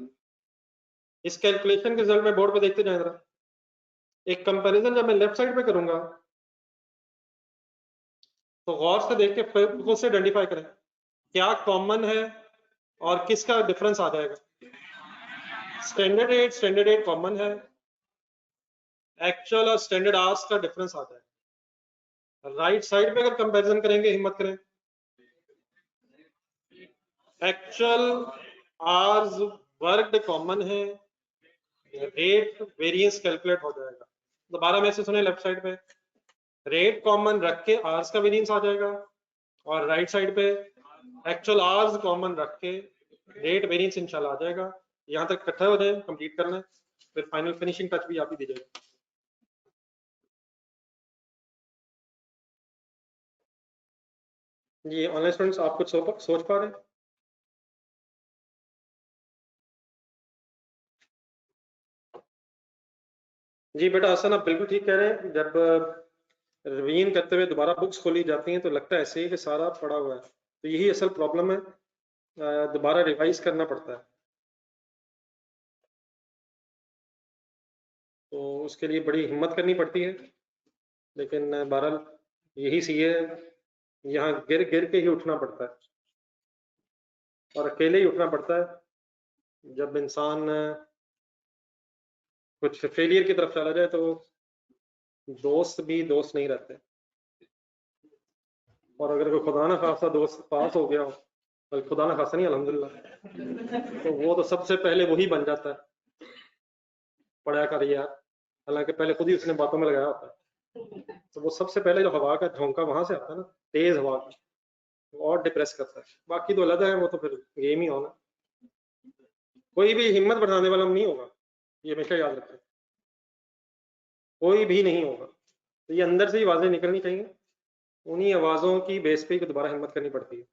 इस कैलकुलेशन के रिजल्ट में बोर्ड पे देखते जाएं जरा, एक कंपैरिजन जब मैं लेफ्ट साइड पे करूंगा तो गौर से देख के खुद से आइडेंटिफाई करें क्या कॉमन है और किसका डिफरेंस आ जाएगा। स्टैंडर्ड रेट कॉमन है, एक्चुअल और स्टैंडर्ड आवर्स का डिफरेंस आता है। राइट साइड पे अगर कंपैरिजन करेंगे, हिम्मत करें, एक्चुअल आवर्स वर्कड कॉमन है, रेट वेरिएंस कैलकुलेट हो जाएगा। दोबारा में से सुने, लेफ्ट साइड पे रेट कॉमन रख के आवर्स का वेरिएंस आ जाएगा, और राइट साइड पे एक्चुअल आवर्स कॉमन रख के रेट वेरिएंस इंशाल्लाह आ जाएगा। यहाँ तक इकट्ठा हो जाए, कंप्लीट करना है, फिर फाइनल फिनिशिंग टच भी आप ही दीजिएगा। जी ऑनलाइन स्टूडेंट्स आप कुछ सोच पा रहे हैं? जी बेटा हसन, आप बिल्कुल ठीक कह रहे हैं, जब रिवीजन करते हुए दोबारा बुक्स खोली जाती हैं तो लगता है ऐसे ही कि सारा पड़ा हुआ है, तो यही असल प्रॉब्लम है, दोबारा रिवाइज करना पड़ता है, तो उसके लिए बड़ी हिम्मत करनी पड़ती है, लेकिन बहरहाल यही सी है, यहाँ गिर गिर के ही उठना पड़ता है, और अकेले ही उठना पड़ता है। जब इंसान कुछ फेलियर की तरफ चला जाए तो दोस्त भी दोस्त नहीं रहते, और अगर कोई खुदा ना खासा दोस्त पास हो गया हो, बल्कि खुदा ना खासा नहीं अल्हम्दुलिल्लाह, तो वो तो सबसे पहले वही बन जाता है, पढ़ा कर यार, हालांकि पहले खुद ही उसने बातों में लगाया होता है, तो वो सबसे पहले जो हवा का झोंका वहां से आता है ना, तेज हवा की, और डिप्रेस करता है। बाकी तो अलग है, वो तो फिर गेम ही होना, कोई भी हिम्मत बढ़ाने वाला नहीं होगा, ये हमेशा याद रखें, कोई भी नहीं होगा, तो ये अंदर से ही आवाजें निकलनी चाहिए, उन्हीं आवाजों की बेस पे दोबारा हिम्मत करनी पड़ती है।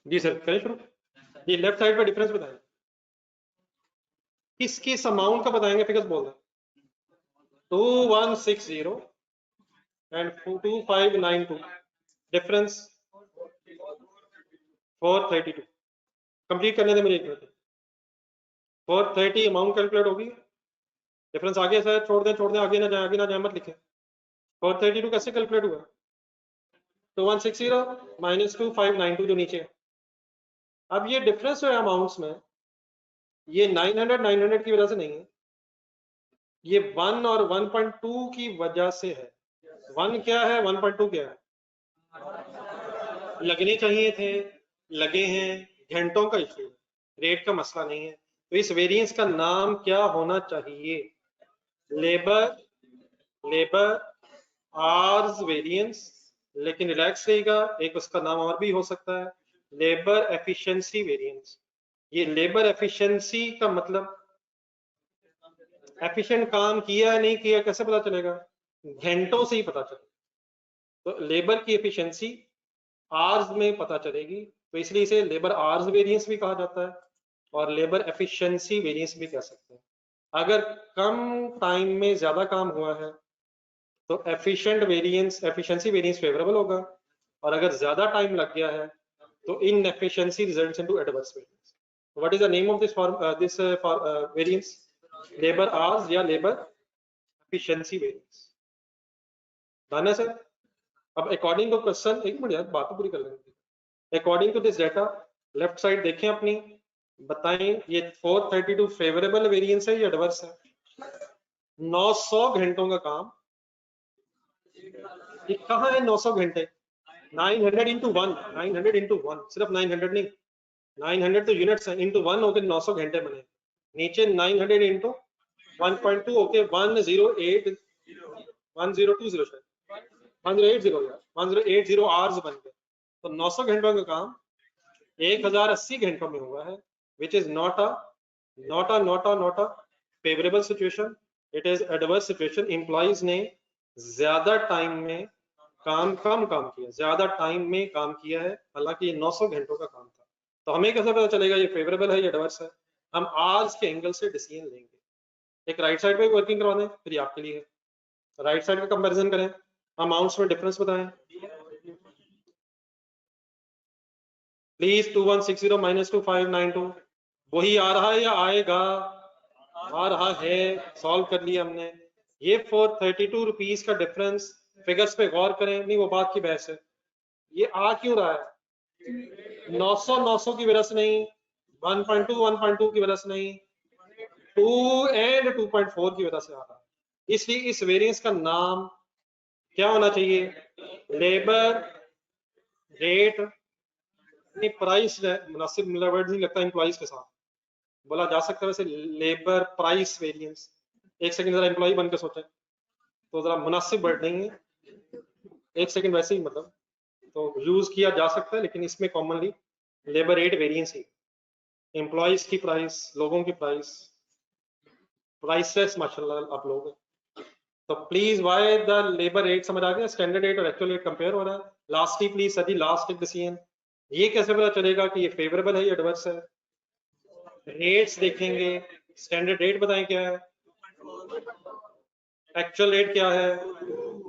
जी सर करें शुरू। जी लेफ्ट साइड पे डिफरेंस बताएं, किस अमाउंट का बताएंगे, फिगर्स बोल रहे हैं, 2160 एंड 2592, डिफरेंस 432। कंप्लीट करने दें मुझे एक मिनट। 430 अमाउंट कैलकुलेट होगी, डिफरेंस आगे सर छोड़ दें, आगे ना जाए मत लिखें। 432 कैसे कैलकुलेट हुआ? 2160 माइनस 2592 जो नीचे है। अब ये डिफरेंस है अमाउंट्स में, ये 900 की वजह से नहीं है, ये 1 और 1.2 की वजह से है। 1 क्या है, 1.2 क्या है? लगने चाहिए थे, लगे हैं, घंटों का इशू है, रेट का मसला नहीं है। तो इस वेरिएंस का नाम क्या होना चाहिए? लेबर आवर्स वेरिएंस, लेकिन रिलैक्स रहेगा, एक उसका नाम और भी हो सकता है, लेबर एफिशिएंसी वेरिएंस। ये लेबर एफिशिएंसी का मतलब एफिशिएंट काम किया या नहीं किया कैसे पता चलेगा? घंटों से ही पता चलेगा। तो लेबर की एफिशिएंसी आवर्स में पता चलेगी, तो इसलिए इसे लेबर आवर्स वेरिएंस भी कहा जाता है और लेबर एफिशिएंसी वेरिएंस भी कह सकते हैं। अगर कम टाइम में ज्यादा काम हुआ है तो एफिशिएंसी वेरिएंस फेवरेबल होगा, और अगर ज्यादा टाइम लग गया है तो inefficiency results into adverse variance. What is the name of this variance? Labour hours या लेबर एफिशिएंसी वेरिएंस। डन है सर? अब अकॉर्डिंग टू क्वेश्चन, एक मिनट यार बात पूरी कर लेंगे। According to this data, left side देखें अपनी, बताएं ये 432 फेवरेबल वेरिएंस है या एडवर्स है? 900 घंटों का काम, ये कहाँ है 900 घंटे? 900 इंटू वन, 900 इंटू वन, सिर्फ 900 नहीं, 900 तो यूनिट्स हैं, इंटू वन होकर 900 घंटे बने। नीचे 900 इंटू 1.2 होके 108 1020 शायद 1080 यार 1080 आवर्स बन गए। तो 900 घंटों का काम 1080 घंटों में हुआ है, which is not a favorable situation, it is adverse situation। Employees ने ज्यादा टाइम में कम काम किया, ज्यादा टाइम में काम किया है, हालांकि ये 900 घंटों का काम था। तो हमें कैसे पता चलेगा ये फेवरेबल है या एडवर्स है? हम आज के एंगल से डिसीजन लेंगे। एक राइट साइड पे वर्किंग करवा दें, फिर आपके लिए राइट साइड का कंपैरिजन करें, अमाउंट्स में डिफरेंस बताएं प्लीज। 2160 माइनस 2592 वही आ रहा है या आएगा? आ रहा है, सॉल्व कर लिया हमने। ये 432 रुपीज का डिफरेंस, फिगर्स पे गौर करें, नहीं वो बात की बहस है, ये आ क्यों रहा है? 900 की वजह से नहीं, 1.2 की वजह से नहीं, 2 एंड 2.4 की वजह से आ रहा है। इसलिए इस वेरिएंस का नाम क्या होना चाहिए? लेबर रेट, नहीं प्राइस मुनासिब वर्ड नहीं लगता एम्प्लॉइज के साथ बोला जा सकता है वैसे, लेबर प्राइस वेरिएंस। एक सेकंड जरा एम्प्लॉय बन के सोचें तो जरा मुनासिब वर्ड नहीं है, एक सेकंड वैसे ही मतलब तो यूज किया जा सकता है, लेकिन इसमें कॉमनली लेबर रेट वेरिएंस ही, एम्प्लॉइज की प्राइस, लोगों की प्राइसेस माशाल्लाह आप लोग। तो please why the labour rate समझ आ गया, स्टैंडर्ड रेट और एक्चुअल रेट कंपेयर हो रहा है। लास्ट ही प्लीज सभी लास्ट एक डिसीजन, ये कैसे पता चलेगा कि ये फेवरेबल है या एडवर्स है? रेट्स देखेंगे, स्टैंडर्ड रेट बताएं क्या है, एक्चुअल रेट क्या है,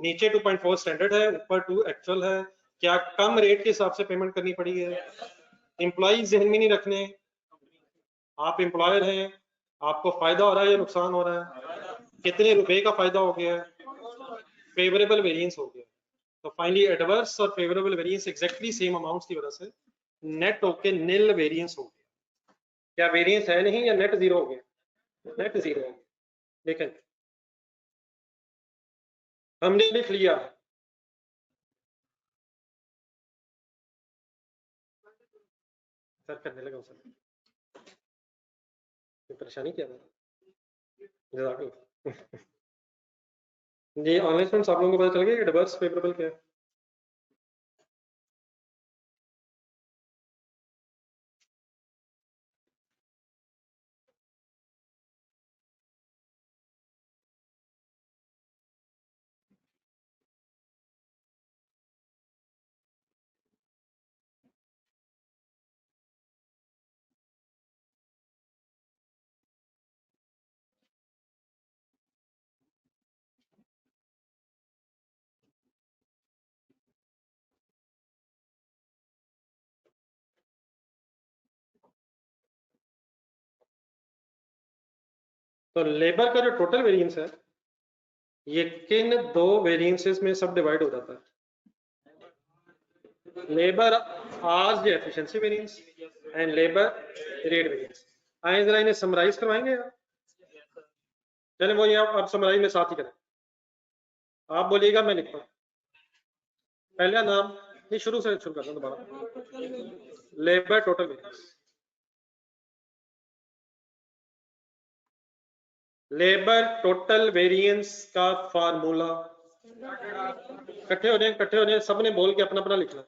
नीचे 2.4 स्टैंडर्ड है, ऊपर 2 एक्चुअल है, क्या कम रेट के हिसाब से पेमेंट करनी पड़ी है? एम्प्लॉइज जहन में नहीं रखने, आप एम्प्लॉयर हैं, आपको फायदा हो रहा है या नुकसान हो रहा है, कितने रुपए का फायदा हो गया है, फेवरेबल वेरिएंस हो गया। तो फाइनली एडवर्स और favourable variance exactly same amounts की वजह से नेट होके निल वेरिएंस हो गया। क्या वेरिएंस है नहीं या नेट जीरो हो गया? नेट जीरो हो गया। देखें हमने लिख लिया, सर करने लगा सर, परेशानी क्या है जी ऑनलाइन स्टूडेंट्स आप लोगों को पता चल गया कि एडवर्स फेवरेबल क्या है? तो लेबर का जो टोटल वेरिएंस है ये किन दो वेरिएंसेस में सब डिवाइड हो जाता है? Labour hours efficiency variance and labour rate variance. आए जरा इन्हें समराइज करवाएंगे यार, चले वो ये आप समराइज में साथ ही करें, आप बोलिएगा मैं लिखता हूँ। पहला नाम ये शुरू से शुरू करना दोबारा, labour total variance. Labour total variance का फार्मूला, इकट्ठे हो जाए सबने बोल के अपना अपना लिखना।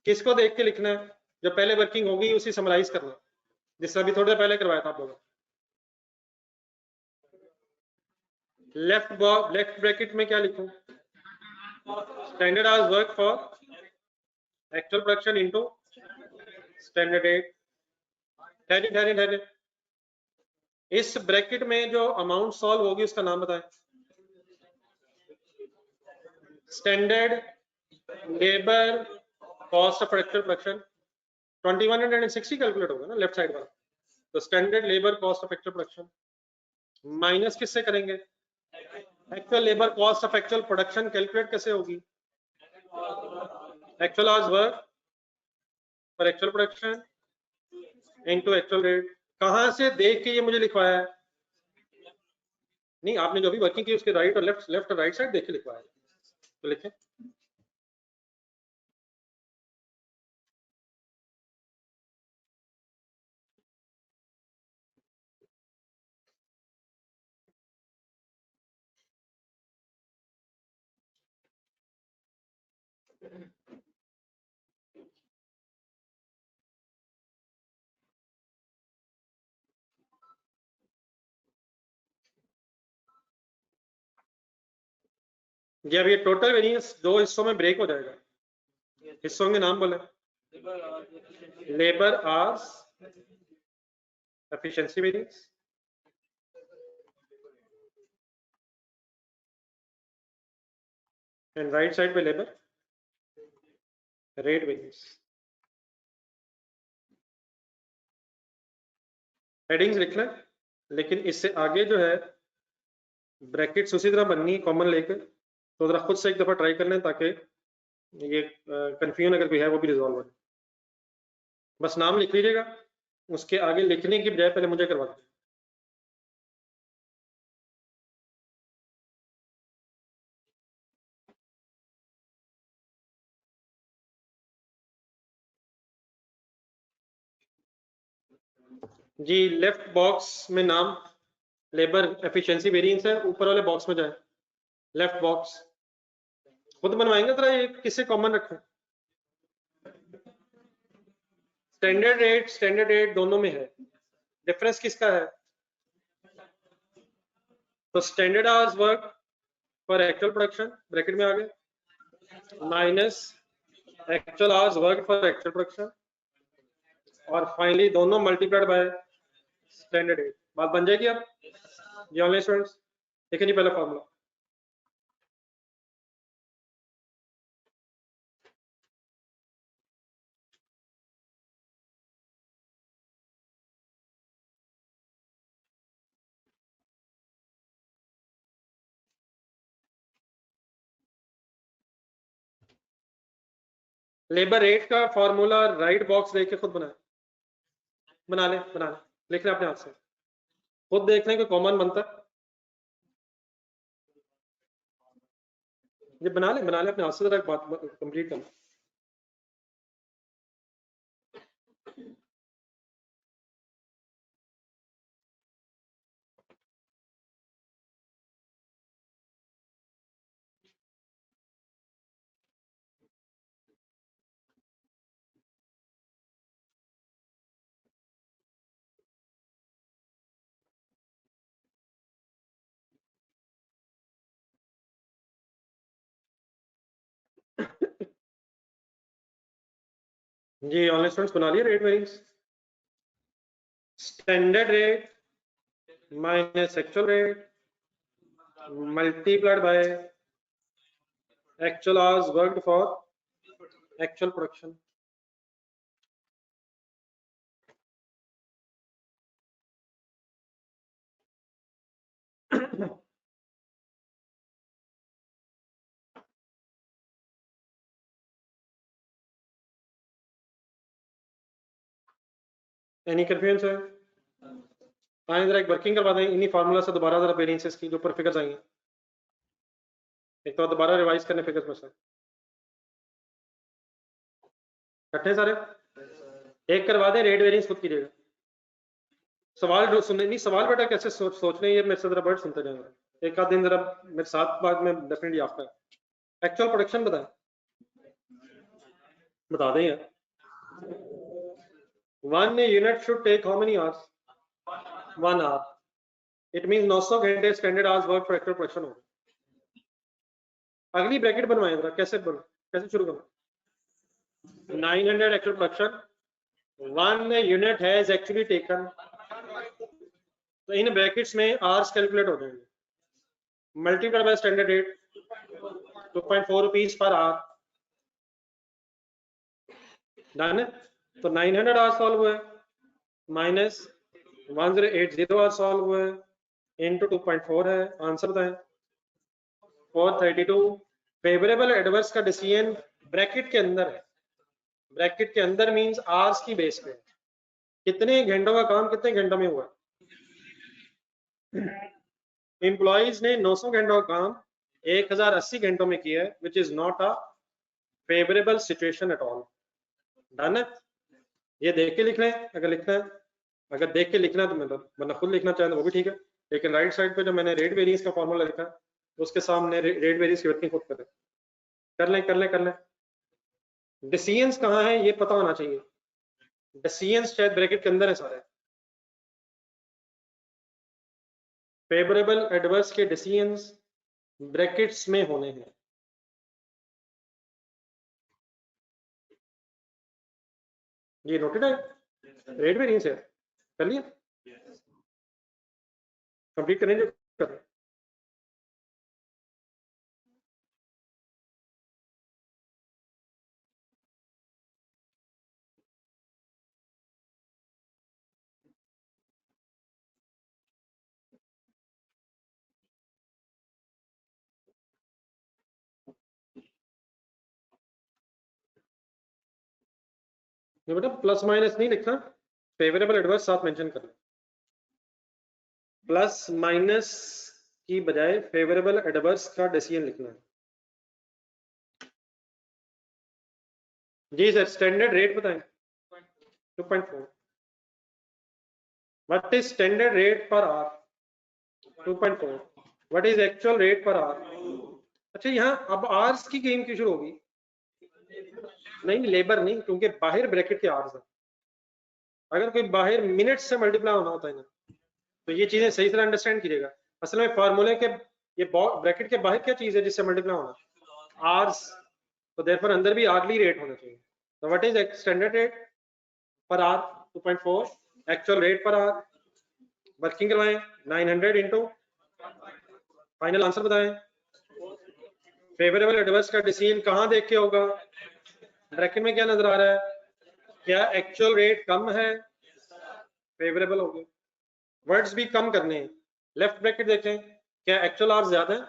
किसको देख के लिखना है? जो पहले वर्किंग होगी उसी समराइज करना, जिससे अभी थोड़ी देर पहले करवाया था आप लोगों ने। लेफ्ट ब्रैकेट में क्या लिखूं? Standard hours work for actual production into standard rate. ठहरे, इस ब्रैकेट में जो अमाउंट सॉल्व होगी उसका नाम बताएं। Standard labour cost of actual production 2160 calculate होगा ना लेफ्ट साइड वाला, तो standard labour cost of actual production minus किससे करेंगे? Actual labour cost of actual production calculate कैसे होगी? Actual hours work for actual production into actual rate. कहां से देख के ये मुझे लिखवाया है? नहीं, आपने जो भी वर्किंग की उसके राइट और लेफ्ट और राइट साइड देख के लिखवाया है, तो लिखें। जी अब ये टोटल वेरिएंस दो हिस्सों में ब्रेक हो जाएगा। हिस्सों के नाम बोले, labour hours efficiency variance, and right side पे लेबर रेट वेरिएंस। हेडिंग्स लिख लें, लेकिन इससे आगे जो है ब्रैकेट्स उसी तरह बननी है कॉमन लेकर, तो जरा खुद से एक दफा ट्राई कर लें ताकि ये कंफ्यूजन अगर कोई है वो भी रिजॉल्व हो। बस नाम लिख लीजिएगा, उसके आगे लिखने की बजाय पहले मुझे करवा दें। जी लेफ्ट बॉक्स में नाम लेबर एफिशिएंसी वेरिएंस है, ऊपर वाले बॉक्स में जाए, लेफ्ट बॉक्स खुद बनवाएंगे, जरा ये किससे कॉमन रखें। स्टैंडर्ड रेट दोनों में है, डिफरेंस किसका है? तो standard hours work for actual production bracket में आ गए minus actual hours work for actual production, और फाइनली दोनों मल्टीप्लाइड बाय स्टैंडर्ड रेट। बात बन जाएगी अब ये ऑनलाइन स्टूडेंट्स। देखिए जी पहला फॉर्मूला, लेबर रेट का फॉर्मूला राइट बॉक्स देख के खुद बना ले लिख ले अपने हाथ से, खुद देख लें कि कॉमन बनता है। ये बना ले अपने हाथ से, जरा बात कंप्लीट कर। जी ऑनलाइन स्टूडेंट्स बना लिया rate variance. Standard rate minus actual rate multiplied by actual hours worked for actual production. Any confusion है? आए जरा एक वर्किंग करवा दें इन्हीं फार्मूला से दोबारा जरा वेरिएंसेस की जो ऊपर फिगर्स आई हैं। एक तो दोबारा रिवाइज करने फिगर्स में से इकट्ठे सारे एक करवा दे, रेट वेरिएंस खुद कीजिएगा। सवाल सुनने नहीं, सवाल बेटा कैसे सोचने, ये मेरे से जरा वर्ड सुनते जाएंगे, एक आध दिन जरा मेरे साथ बाद में डेफिनेटली आपका एक्चुअल प्रोडक्शन बताएं, बता दें यार। 1 unit should take how many hours? 1 hour. It means 900 घंटे standard hours work for actual production होगा। अगली ब्रैकेट बनवाएं जरा, कैसे शुरू करें? 900 actual production, 1 unit has actually taken, तो इन ब्रैकेट्स में आवर्स कैलकुलेट हो जाएंगे, multiplied by standard rate 2.4 rupees per hour, done है। तो 900 आवर्स सॉल्व हुए माइनस 1080 आवर्स सॉल्व हुए इनटू 2.4 है, आंसर बताएं 432। फेवरेबल एडवर्स का डिसीजन ब्रैकेट के अंदर है, ब्रैकेट के अंदर मींस आवर्स की बेस पे कितने घंटों का काम कितने घंटों में हुआ। एम्प्लॉइज ने 900 घंटों का काम 1080 घंटों में किया है, which is not a favourable situation at all, done है। ये देख के लिख रहे हैं अगर लिखना है, अगर देख के लिखना है तो मतलब वरना खुद लिखना चाहें तो वो भी ठीक है, लेकिन राइट साइड पे जो मैंने रेट वेरिएंस का फॉर्मूला लिखा है उसके सामने रेट वेरिएंस की वर्किंग खुद करें, कर लें। डिसीजंस कहाँ है ये पता होना चाहिए, डिसीजंस शायद ब्रैकेट के अंदर है सारे, फेवरेबल एडवर्स के डिसीजंस ब्रैकेट्स में होने हैं। ये नोटेड है, रेट वेरिएंस है, कर लिया, कंप्लीट करेंगे कर। ये बेटा प्लस माइनस नहीं लिखना, फेवरेबल एडवर्स साथ मेंशन करना, प्लस माइनस की बजाय फेवरेबल एडवर्स का डिसीजन लिखना है। जी सर, स्टैंडर्ड रेट बताएं 2.4, what is standard rate per hour? 2.4, what is actual rate per hour? अच्छा यहाँ अब आवर्स की गेम की शुरू होगी, नहीं लेबर नहीं, क्योंकि बाहर ब्रैकेट के आवर्स है, अगर कोई बाहर मिनट से मल्टीप्लाई होना होता है ना, तो ये चीजें सही तरह अंडरस्टैंड कीजिएगा। असल में फार्मूले के ये ब्रैकेट के बाहर क्या चीज है जिससे मल्टीप्लाई होना? आवर्स, तो देयरफॉर अंदर भी आवर्ली रेट होना चाहिए। तो what is standard rate per hour? 2.4, actual rate per hour, working करवाएं 900 इंटू, फाइनल आंसर बताएं। फेवरेबल एडवर्स का डिसीजन कहां देख के होगा? ब्रैकेट में क्या नजर आ रहा है? क्या एक्चुअल रेट कम है? फेवरेबल हो गया, वर्ड्स भी कम करने हैं। लेफ्ट ब्रैकेट देखें, क्या एक्चुअल आवर ज्यादा है?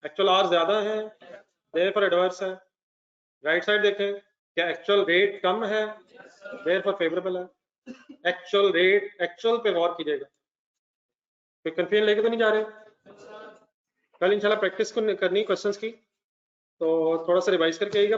एक्चुअल आवर ज्यादा है, देयरफॉर एडवर्स है। राइट साइड देखें, क्या एक्चुअल रेट कम है? देयरफॉर फेवरेबल है। एक्चुअल रेट, एक्चुअल पे गौर कीजिएगा, कोई कंफ्यूजन लेके तो नहीं जा रहे? कल इंशाल्लाह प्रैक्टिस करनी क्वेश्चंस की, तो थोड़ा सा रिवाइज करके आइएगा।